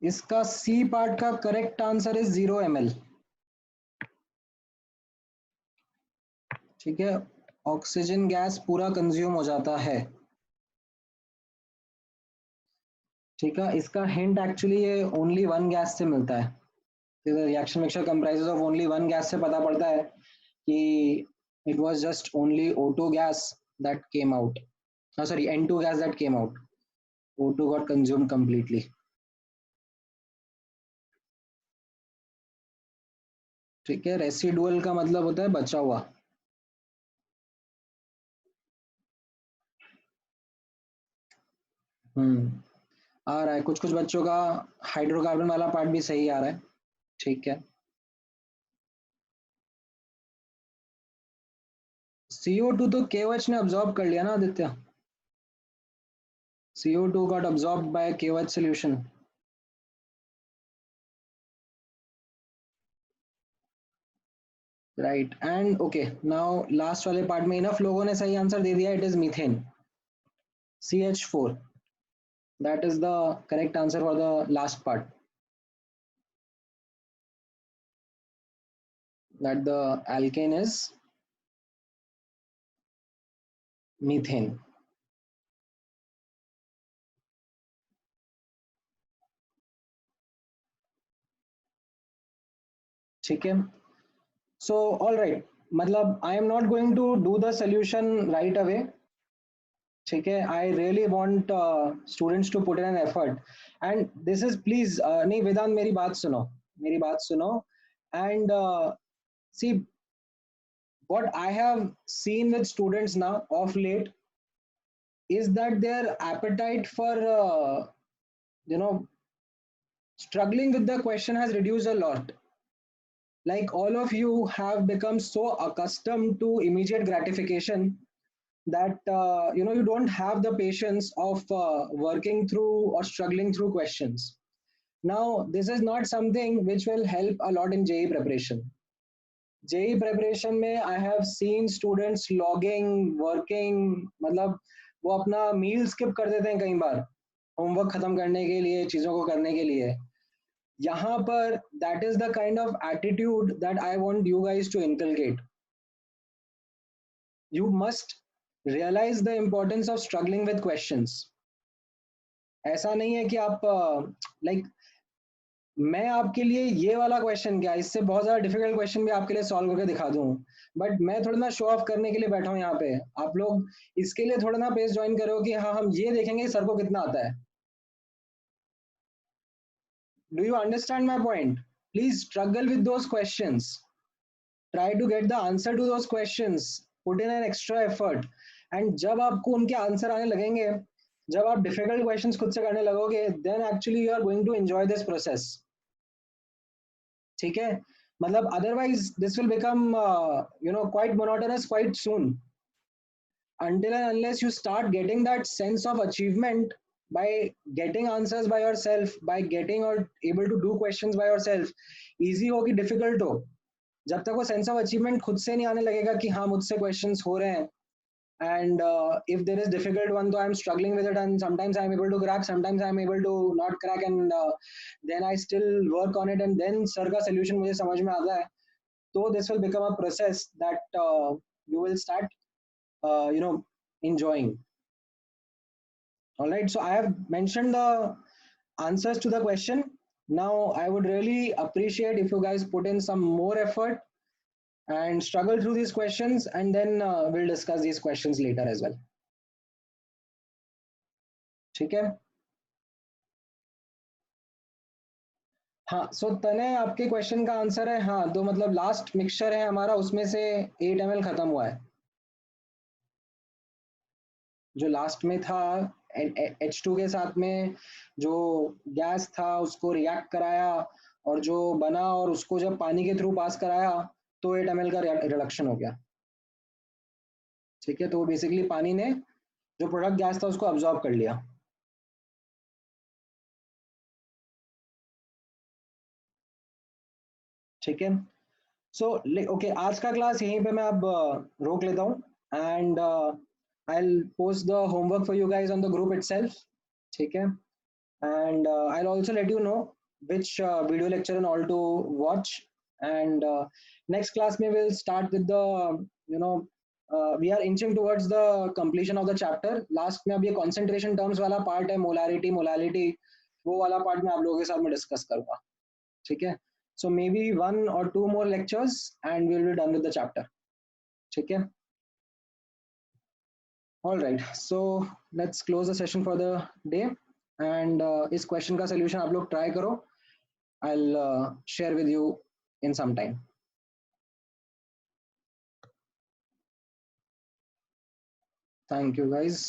इसका सी पार्ट का करेक्ट आंसर इज 0 ml। ठीक है, ऑक्सीजन गैस पूरा कंज्यूम हो जाता है। ठीक है, इसका हिंट एक्चुअली ये ओनली वन गैस से मिलता है। Reaction mixture comprises of only one gas से पता पड़ता है कि it was just only O2 gas that came out, sorry N2 gas that came out, O2 got consumed completely. ठीक है, रेसिडुअल का मतलब होता है बचा हुआ। आ रहा है, कुछ कुछ बच्चों का हाइड्रोकार्बन वाला पार्ट भी सही आ रहा है। ठीक है, CO2 तो केवच ने अब्सॉर्ब कर लिया ना Aditya, CO2 got absorbed by KOH solution। Right and okay now last वाले पार्ट में इनफ लोगों ने सही आंसर दे दिया, it is methane, CH4. That is the correct answer for the last part. That the alkane is methane. ठीक है. So all right. मतलब I am not going to do the solution right away. ठीक है. I really want students to put in an effort. And this is please नहीं वेदांत मेरी बात सुनो. मेरी बात सुनो. And see what I have seen with students now of late is that their appetite for you know struggling with the question has reduced a lot. Like all of you have become so accustomed to immediate gratification that you don't have the patience of working through or struggling through questions. Now this is not something which will help a lot in JEE preparation. JEE preparation में I have seen students logging, working, मतलब वो अपना मील स्किप कर देते हैं कई बार होमवर्क खत्म करने के लिए, चीज़ों को करने के लिए. यहाँ पर that is the kind of attitude that I want you guys to inculcate. You must realize the importance of struggling with questions. ऐसा नहीं है कि आप like मैं आपके लिए ये वाला क्वेश्चन क्या, इससे बहुत ज़्यादा डिफिकल्ट क्वेश्चन भी आपके लिए सॉल्व करके दिखा दूं, बट मैं थोड़ा ना शो ऑफ करने के लिए बैठा हूँ यहाँ पे. आप लोग इसके लिए थोड़ा ना पेज ज्वाइन करो कि हाँ हम ये देखेंगे सर को कितना आता है. Do you understand my point? Please struggle with those questions, try to get the answer to those questions, put in an extra effort. And जब आपको उनके आंसर आने लगेंगे, जब आप डिफिकल्ट क्वेश्चंस खुद से करने लगोगे, then actually you are going to enjoy this process. ठीक है. मतलब otherwise this will become quite monotonous quite soon, until and unless you start getting that sense of achievement by getting answers by yourself, by getting or able to do questions by yourself. easy हो कि difficult हो, जब तक वो सेंस ऑफ अचीवमेंट खुद से नहीं आने लगेगा कि हाँ मुझसे क्वेश्चंस हो रहे हैं, and if there is difficult one so I'm struggling with it, and sometimes I'm able to crack, sometimes I'm able to not crack, and then I still work on it, and then sir का solution मुझे समझ में आता है. So this will become a process that you will start enjoying. All right, so I have mentioned the answers to the question. Now I would really appreciate if you guys put in some more effort and struggle through these questions, and then we'll discuss these questions later as well. ठीक है. हाँ, सो तने आपके क्वेश्चन का आंसर है हाँ, तो मतलब लास्ट मिक्सचर है हमारा, उसमें से 8 ml खत्म हुआ है. जो लास्ट में था H2 के साथ में जो गैस था उसको रिएक्ट कराया, और जो बना और उसको जब पानी के थ्रू पास कराया तो 8 ml का रिडक्शन हो गया. ठीक है. तो बेसिकली पानी ने जो प्रोडक्ट गैस था उसको अब्सॉर्ब कर लिया. ठीक है. सो ओके, आज का क्लास यहीं पे मैं अब रोक लेता हूँ, and I'll post the homework for you guys on the group itself. ठीक है. And I'll also let you know which video lecture and all to watch. And next class में we'll start with the you know we are inching towards the completion of the chapter. Last में अब ये concentration terms वाला part है, molarity, molality, वो वाला part मैं आप लोगों के साथ में discuss करूँगा. ठीक है. So maybe 1 or 2 more lectures and we'll be done with the chapter. ठीक है. All right, so let's close the session for the day, and इस question का solution आप लोग try करो. I'll share with you in some time. Thank you guys.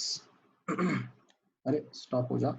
अरे stop हो जा.